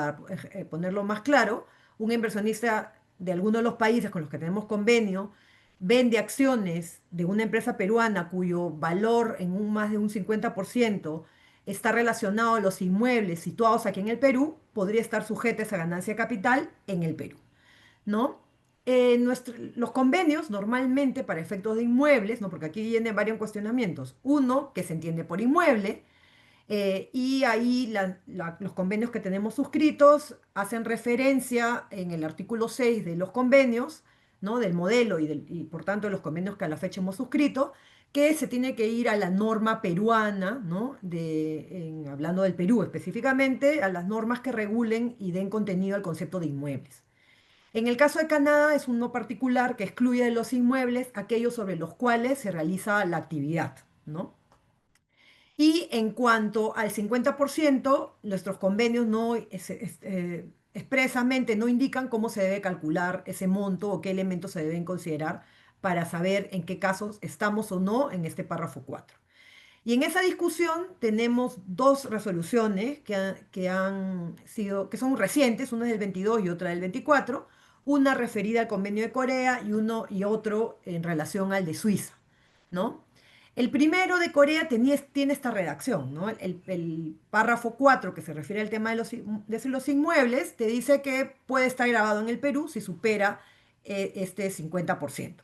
ponerlo más claro, un inversionista de alguno de los países con los que tenemos convenio vende acciones de una empresa peruana cuyo valor en un más de un 50% está relacionado a los inmuebles situados aquí en el Perú, podría estar sujeta a esa ganancia de capital en el Perú, ¿no? Los convenios normalmente para efectos de inmuebles, ¿no? Porque aquí vienen varios cuestionamientos. Uno, que se entiende por inmueble, y ahí los convenios que tenemos suscritos hacen referencia en el artículo 6 de los convenios, ¿no? Del modelo y por tanto de los convenios que a la fecha hemos suscrito, que se tiene que ir a la norma peruana, ¿no? Hablando del Perú específicamente, a las normas que regulen y den contenido al concepto de inmuebles. En el caso de Canadá es un no particular que excluye de los inmuebles aquellos sobre los cuales se realiza la actividad, ¿no? Y en cuanto al 50%, nuestros convenios expresamente no indican cómo se debe calcular ese monto o qué elementos se deben considerar para saber en qué casos estamos o no en este párrafo 4. Y en esa discusión tenemos dos resoluciones que son recientes, una es del 22 y otra del 24, una referida al convenio de Corea y otro en relación al de Suiza, ¿no? El primero de Corea tiene esta redacción, ¿no? El párrafo 4 que se refiere al tema de los inmuebles, te dice que puede estar grabado en el Perú si supera este 50%.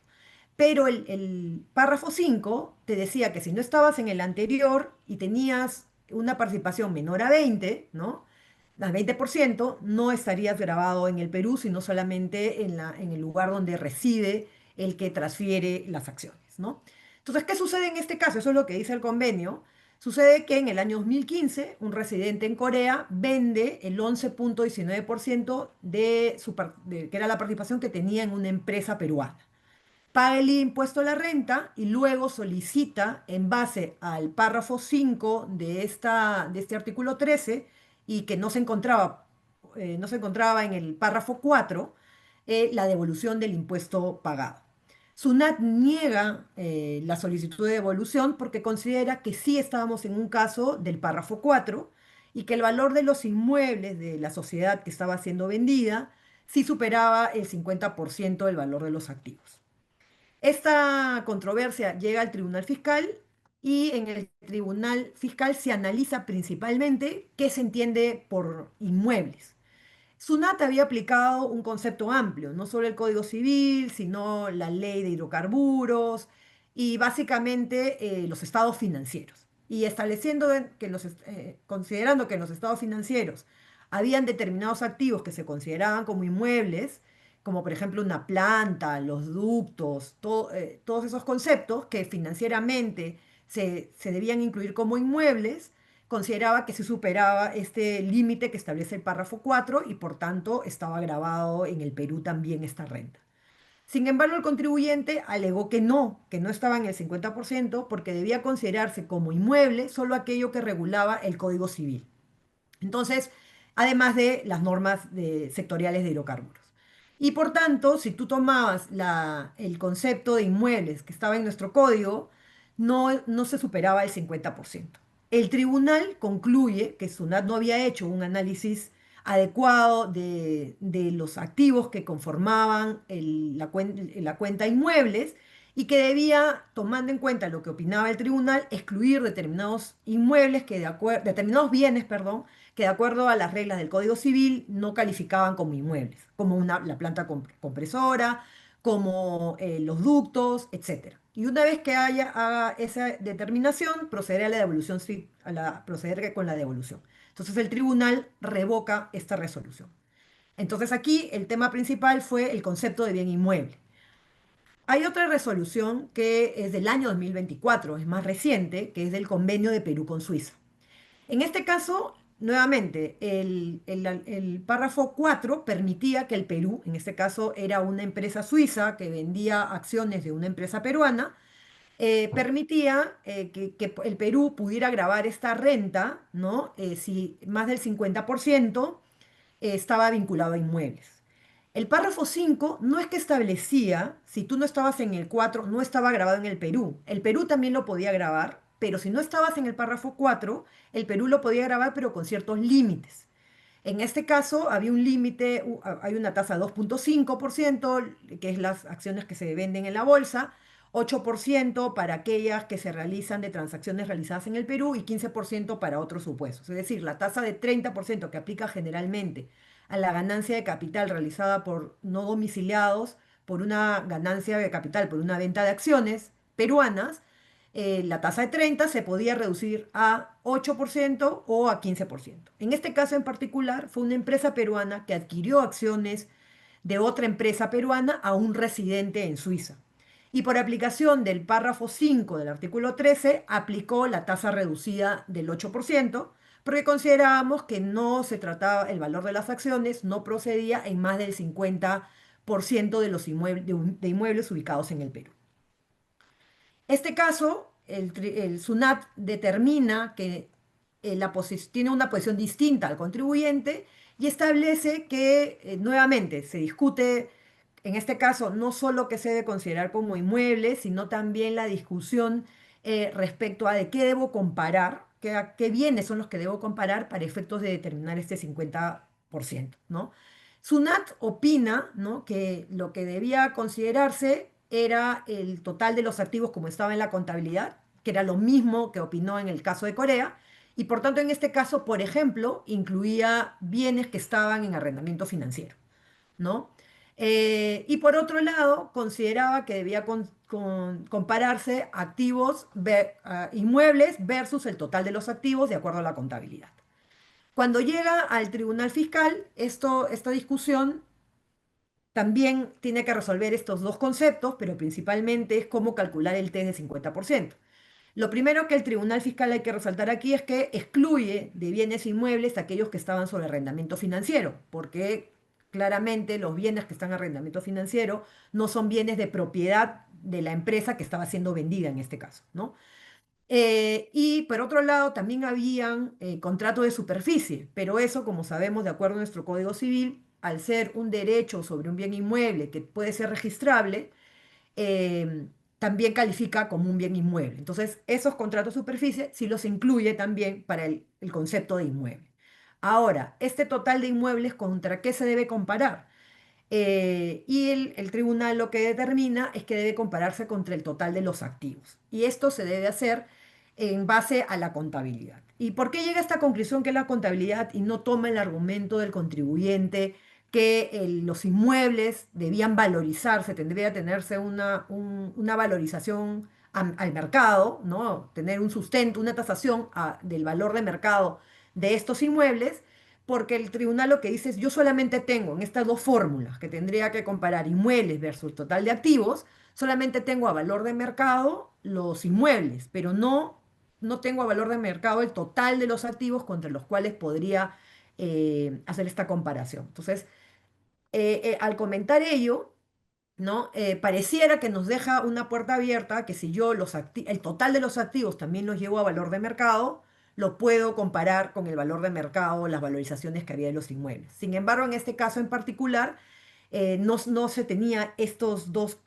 Pero el párrafo 5 te decía que si no estabas en el anterior y tenías una participación menor a 20, ¿no? Al 20%, no estarías grabado en el Perú, sino solamente en el lugar donde reside el que transfiere las acciones, ¿no? Entonces, ¿qué sucede en este caso? Eso es lo que dice el convenio. Sucede que en el año 2015, un residente en Corea vende el 11,19% que era la participación que tenía en una empresa peruana. paga el impuesto a la renta y luego solicita, en base al párrafo 5 de este artículo 13, y que no se encontraba en el párrafo 4, la devolución del impuesto pagado. SUNAT niega la solicitud de devolución porque considera que sí estábamos en un caso del párrafo 4 y que el valor de los inmuebles de la sociedad que estaba siendo vendida sí superaba el 50% del valor de los activos. Esta controversia llega al Tribunal Fiscal y en el Tribunal Fiscal se analiza principalmente qué se entiende por inmuebles. SUNAT había aplicado un concepto amplio, no solo el Código Civil, sino la ley de hidrocarburos y básicamente los estados financieros. Y considerando que en los estados financieros habían determinados activos que se consideraban como inmuebles, como por ejemplo una planta, los ductos, todos esos conceptos que financieramente se debían incluir como inmuebles, consideraba que se superaba este límite que establece el párrafo 4 y por tanto estaba grabado en el Perú también esta renta. Sin embargo, el contribuyente alegó que no estaba en el 50% porque debía considerarse como inmueble solo aquello que regulaba el Código Civil. Entonces, además de las sectoriales de hidrocarburos. Y por tanto, si tú tomabas el concepto de inmuebles que estaba en nuestro código, no se superaba el 50%. El tribunal concluye que SUNAT no había hecho un análisis adecuado de los activos que conformaban la cuenta inmuebles y que debía, tomando en cuenta lo que opinaba el tribunal, excluir determinados inmuebles determinados bienes, perdón, que de acuerdo a las reglas del Código Civil no calificaban como inmuebles, como la planta compresora, como los ductos, etcétera. Y una vez que haga esa determinación, procederá a la devolución, proceder con la devolución. Entonces el tribunal revoca esta resolución. Entonces aquí el tema principal fue el concepto de bien inmueble. Hay otra resolución que es del año 2024, es más reciente, que es del convenio de Perú con Suiza. En este caso, nuevamente, el párrafo 4 permitía que el Perú, en este caso era una empresa suiza que vendía acciones de una empresa peruana, permitía que el Perú pudiera grabar esta renta, ¿no? Si más del 50% estaba vinculado a inmuebles. El párrafo 5 no es que establecía, si tú no estabas en el 4 no estaba grabado en el Perú. El Perú también lo podía grabar, pero si no estabas en el párrafo 4 el Perú lo podía grabar, pero con ciertos límites. En este caso había un límite, hay una tasa de 2,5%, que es las acciones que se venden en la bolsa, 8% para aquellas que se realizan de transacciones realizadas en el Perú y 15% para otros supuestos. Es decir, la tasa de 30% que aplica generalmente a la ganancia de capital realizada por no domiciliados, por una ganancia de capital, por una venta de acciones peruanas, la tasa de 30 se podía reducir a 8% o a 15%. En este caso en particular fue una empresa peruana que adquirió acciones de otra empresa peruana a un residente en Suiza. Y por aplicación del párrafo 5 del artículo 13, aplicó la tasa reducida del 8%, porque considerábamos que no se trataba, el valor de las acciones no procedía en más del 50% de los de inmuebles ubicados en el Perú. Este caso, el SUNAT determina que tiene una posición distinta al contribuyente y establece que, nuevamente, se discute, en este caso, no solo que se debe considerar como inmueble, sino también la discusión respecto a de qué debo comparar, qué bienes son los que debo comparar para efectos de determinar este 50%, ¿no? SUNAT opina, ¿no?, que lo que debía considerarse era el total de los activos como estaba en la contabilidad, que era lo mismo que opinó en el caso de Corea, y por tanto en este caso, por ejemplo, incluía bienes que estaban en arrendamiento financiero, ¿no? Y por otro lado, consideraba que debía compararse inmuebles versus el total de los activos de acuerdo a la contabilidad. Cuando llega al Tribunal Fiscal, esta discusión también tiene que resolver estos dos conceptos, pero principalmente es cómo calcular el test de 50%. Lo primero que el Tribunal Fiscal hay que resaltar aquí es que excluye de bienes inmuebles aquellos que estaban sobre arrendamiento financiero, porque claramente los bienes que están en arrendamiento financiero no son bienes de propiedad de la empresa que estaba siendo vendida en este caso, ¿no? Y por otro lado, también habían contratos de superficie, pero eso, como sabemos, de acuerdo a nuestro Código Civil, al ser un derecho sobre un bien inmueble que puede ser registrable, eh, también califica como un bien inmueble. Entonces, esos contratos de superficie sí los incluye también para el concepto de inmueble. Ahora, este total de inmuebles, ¿contra qué se debe comparar? Y el tribunal lo que determina es que debe compararse contra el total de los activos. Y esto se debe hacer en base a la contabilidad. ¿Y por qué llega a esta conclusión que es la contabilidad y no toma el argumento del contribuyente que los inmuebles debían valorizarse, tendría que tenerse una valorización al mercado, ¿no? Tener un sustento, una tasación del valor de mercado de estos inmuebles? Porque el tribunal lo que dice es, yo solamente tengo en estas dos fórmulas que tendría que comparar inmuebles versus total de activos, solamente tengo a valor de mercado los inmuebles, pero no tengo a valor de mercado el total de los activos contra los cuales podría hacer esta comparación. Entonces, al comentar ello, ¿no? Pareciera que nos deja una puerta abierta que si yo el total de los activos también los llevo a valor de mercado, lo puedo comparar con el valor de mercado, las valorizaciones que había de los inmuebles. Sin embargo, en este caso en particular, no se tenía estos dos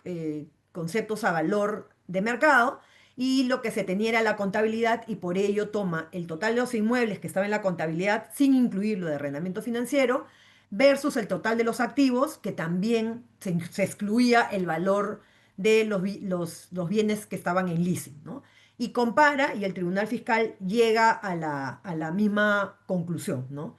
conceptos a valor de mercado y lo que se tenía era la contabilidad y por ello toma el total de los inmuebles que estaba en la contabilidad sin incluir lo de arrendamiento financiero versus el total de los activos, que también se excluía el valor de los bienes que estaban en leasing, ¿no? Y compara, y el Tribunal Fiscal llega a la misma conclusión, ¿no?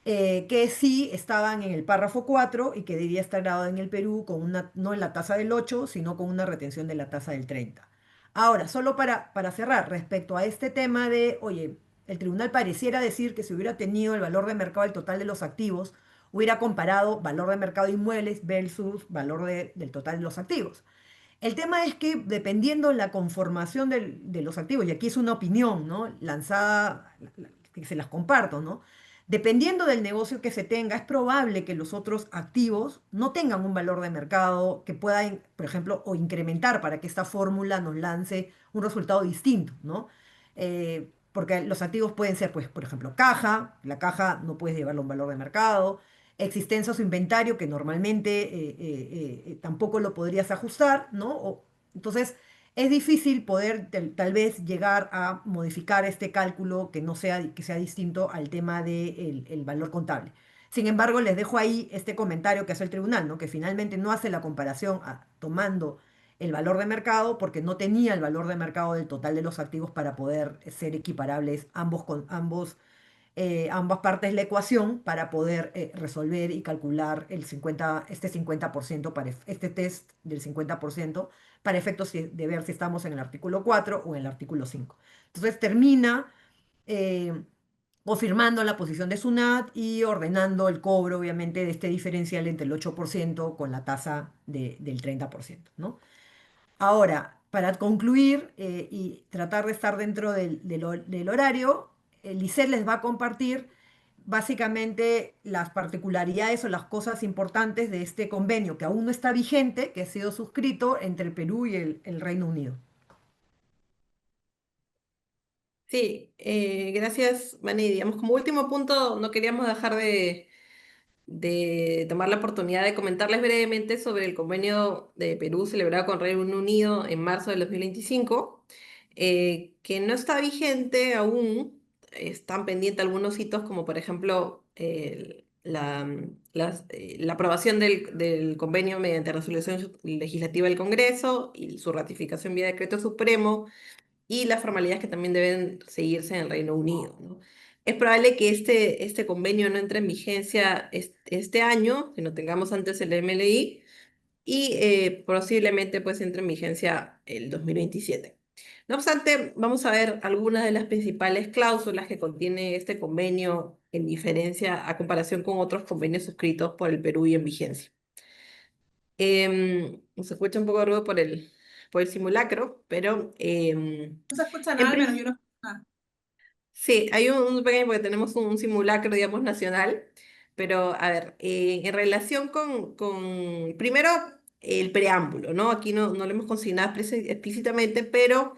Que sí estaban en el párrafo 4 y que debía estar grabado en el Perú con no en la tasa del 8 sino con una retención de la tasa del 30. Ahora, solo para cerrar, respecto a este tema de, oye, el tribunal pareciera decir que si hubiera tenido el valor de mercado del total de los activos, hubiera comparado valor de mercado de inmuebles versus valor del total de los activos. El tema es que dependiendo la conformación de los activos, y aquí es una opinión, ¿no? Lanzada, que se las comparto, ¿no? Dependiendo del negocio que se tenga, es probable que los otros activos no tengan un valor de mercado que pueda, por ejemplo, o incrementar para que esta fórmula nos lance un resultado distinto, ¿no? Porque los activos pueden ser, pues, por ejemplo, caja, la caja no puedes llevarlo a un valor de mercado, existencia o su inventario, que normalmente tampoco lo podrías ajustar, ¿no? Entonces, es difícil poder tal vez llegar a modificar este cálculo que sea distinto al tema del el valor contable. Sin embargo, les dejo ahí este comentario que hace el tribunal, ¿no? Que finalmente no hace la comparación tomando el valor de mercado porque no tenía el valor de mercado del total de los activos para poder ser equiparables ambas partes de la ecuación para poder resolver y calcular este 50% este test del 50% para efectos de ver si estamos en el artículo 4 o en el artículo 5. Entonces termina eh, confirmando la posición de SUNAT y ordenando el cobro, obviamente, de este diferencial entre el 8% con la tasa del 30%, ¿no? Ahora, para concluir y tratar de estar dentro del horario, el ICER les va a compartir básicamente las particularidades o las cosas importantes de este convenio que aún no está vigente, que ha sido suscrito entre el Perú y el Reino Unido. Sí, gracias, Manny. Digamos, como último punto, no queríamos dejar de tomar la oportunidad de comentarles brevemente sobre el convenio de Perú celebrado con Reino Unido en marzo del 2025, que no está vigente aún. Están pendientes algunos hitos, como por ejemplo la aprobación del convenio mediante resolución legislativa del Congreso y su ratificación vía decreto supremo y las formalidades que también deben seguirse en el Reino Unido, ¿no? Es probable que este convenio no entre en vigencia este año, que no tengamos antes el MLI, y posiblemente pues entre en vigencia el 2027. No obstante, vamos a ver algunas de las principales cláusulas que contiene este convenio en diferencia a comparación con otros convenios suscritos por el Perú y en vigencia. Se escucha un poco de ruido por el simulacro, pero No se escucha en nada, al menos yo principio, no escucho nada. sí, hay un pequeño, porque tenemos un simulacro, digamos, nacional, pero a ver, en relación primero, el preámbulo, ¿no? Aquí no lo hemos consignado explícitamente, pero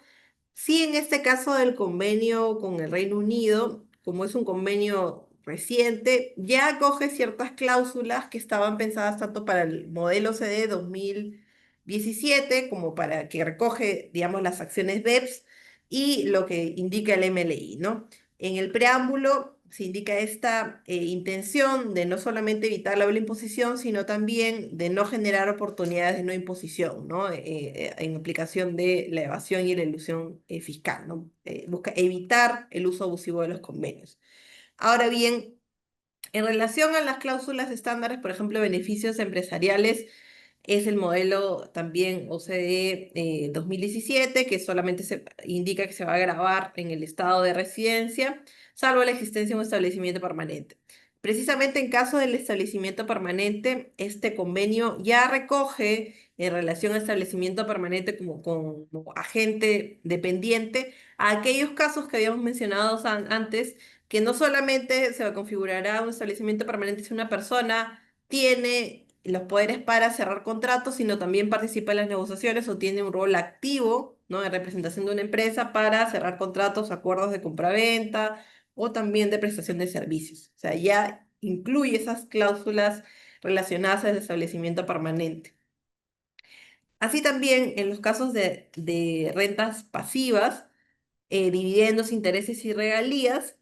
sí, en este caso del convenio con el Reino Unido, como es un convenio reciente, ya acoge ciertas cláusulas que estaban pensadas tanto para el modelo CD 2017 como para que recoge, digamos, las acciones BEPS y lo que indica el MLI, ¿no? En el preámbulo se indica esta intención de no solamente evitar la doble imposición, sino también de no generar oportunidades de no imposición, ¿no? En aplicación de la evasión y la ilusión fiscal, ¿no? Busca evitar el uso abusivo de los convenios. Ahora bien, en relación a las cláusulas estándares, por ejemplo, beneficios empresariales, es el modelo también OCDE 2017, que solamente se indica que se va a grabar en el estado de residencia, salvo la existencia de un establecimiento permanente. Precisamente en caso del establecimiento permanente, este convenio ya recoge en relación al establecimiento permanente como agente dependiente a aquellos casos que habíamos mencionado antes, que no solamente se configurará un establecimiento permanente si una persona tiene los poderes para cerrar contratos, sino también participa en las negociaciones o tiene un rol activo, ¿no? En representación de una empresa para cerrar contratos, acuerdos de compraventa o también de prestación de servicios. O sea, ya incluye esas cláusulas relacionadas al establecimiento permanente. Así también en los casos de rentas pasivas, dividendos, intereses y regalías,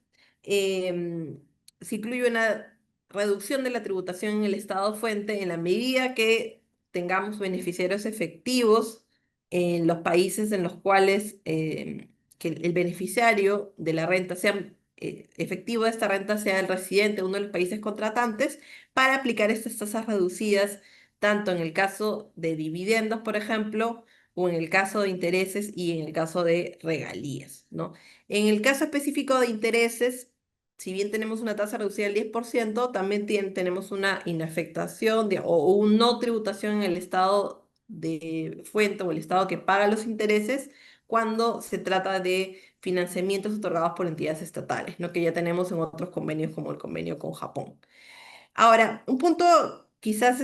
em, se incluye una reducción de la tributación en el estado fuente en la medida que tengamos beneficiarios efectivos en los países en los cuales que el beneficiario de la renta sea efectivo de esta renta sea el residente de uno de los países contratantes para aplicar estas tasas reducidas tanto en el caso de dividendos, por ejemplo, o en el caso de intereses y en el caso de regalías, ¿no? En el caso específico de intereses, si bien tenemos una tasa reducida del 10%, también tenemos una inafectación o una no tributación en el estado de fuente o el estado que paga los intereses cuando se trata de financiamientos otorgados por entidades estatales, ¿no? Que ya tenemos en otros convenios como el convenio con Japón. Ahora, un punto quizás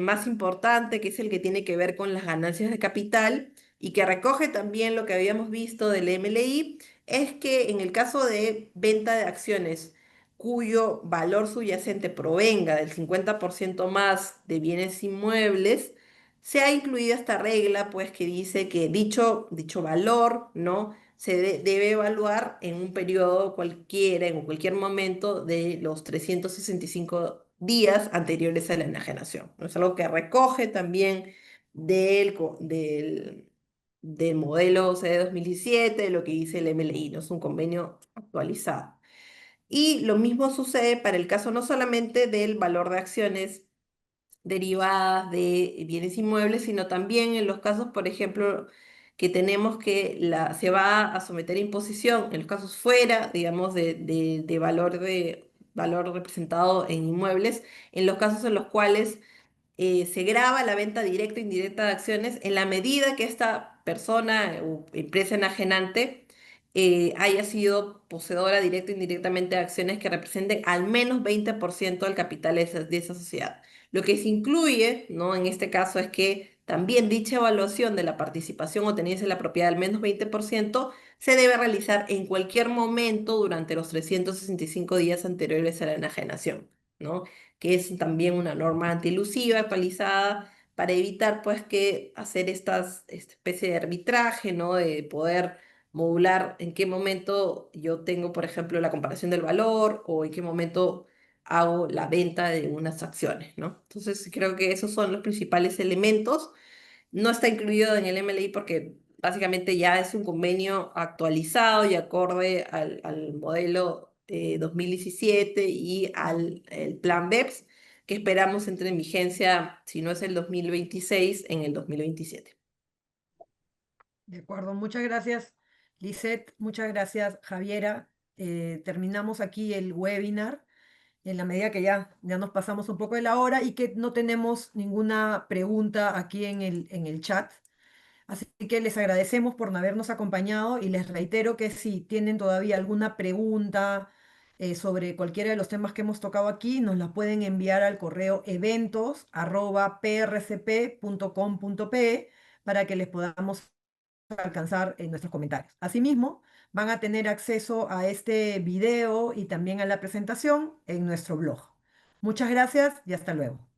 más importante, que es el que tiene que ver con las ganancias de capital y que recoge también lo que habíamos visto del MLI, es que en el caso de venta de acciones cuyo valor subyacente provenga del 50% más de bienes inmuebles, se ha incluido esta regla, pues, que dice que dicho valor, ¿no? Debe evaluar en un periodo cualquiera, en cualquier momento de los 365 días anteriores a la enajenación, ¿no? Es algo que recoge también del modelo OCDE 2017, de lo que dice el MLI, ¿no? Es un convenio actualizado. Y lo mismo sucede para el caso no solamente del valor de acciones derivadas de bienes inmuebles, sino también en los casos, por ejemplo, que tenemos que se va a someter a imposición, en los casos fuera, digamos, de valor representado en inmuebles, en los casos en los cuales se grava la venta directa e indirecta de acciones en la medida que esta persona o empresa enajenante haya sido poseedora directa e indirectamente de acciones que representen al menos 20% del capital de esa sociedad. Lo que se incluye, ¿no? En este caso es que también dicha evaluación de la participación o tenencia de la propiedad al menos 20% se debe realizar en cualquier momento durante los 365 días anteriores a la enajenación, ¿no? Que es también una norma antilusiva actualizada para evitar pues que hacer esta especie de arbitraje, ¿no? De poder modular en qué momento yo tengo, por ejemplo, la comparación del valor o en qué momento hago la venta de unas acciones, ¿no? Entonces creo que esos son los principales elementos. No está incluido en el MLI porque básicamente ya es un convenio actualizado y acorde al modelo 2017 y al el plan BEPS, que esperamos entre en vigencia, si no es el 2026, en el 2027. De acuerdo, muchas gracias, Lisette, muchas gracias, Javiera. Terminamos aquí el webinar en la medida que ya nos pasamos un poco de la hora y que no tenemos ninguna pregunta aquí en el chat. Así que les agradecemos por habernos acompañado y les reitero que si tienen todavía alguna pregunta sobre cualquiera de los temas que hemos tocado aquí, nos la pueden enviar al correo eventos@prcp.com.pe para que les podamos alcanzar en nuestros comentarios. Asimismo, van a tener acceso a este video y también a la presentación en nuestro blog. Muchas gracias y hasta luego.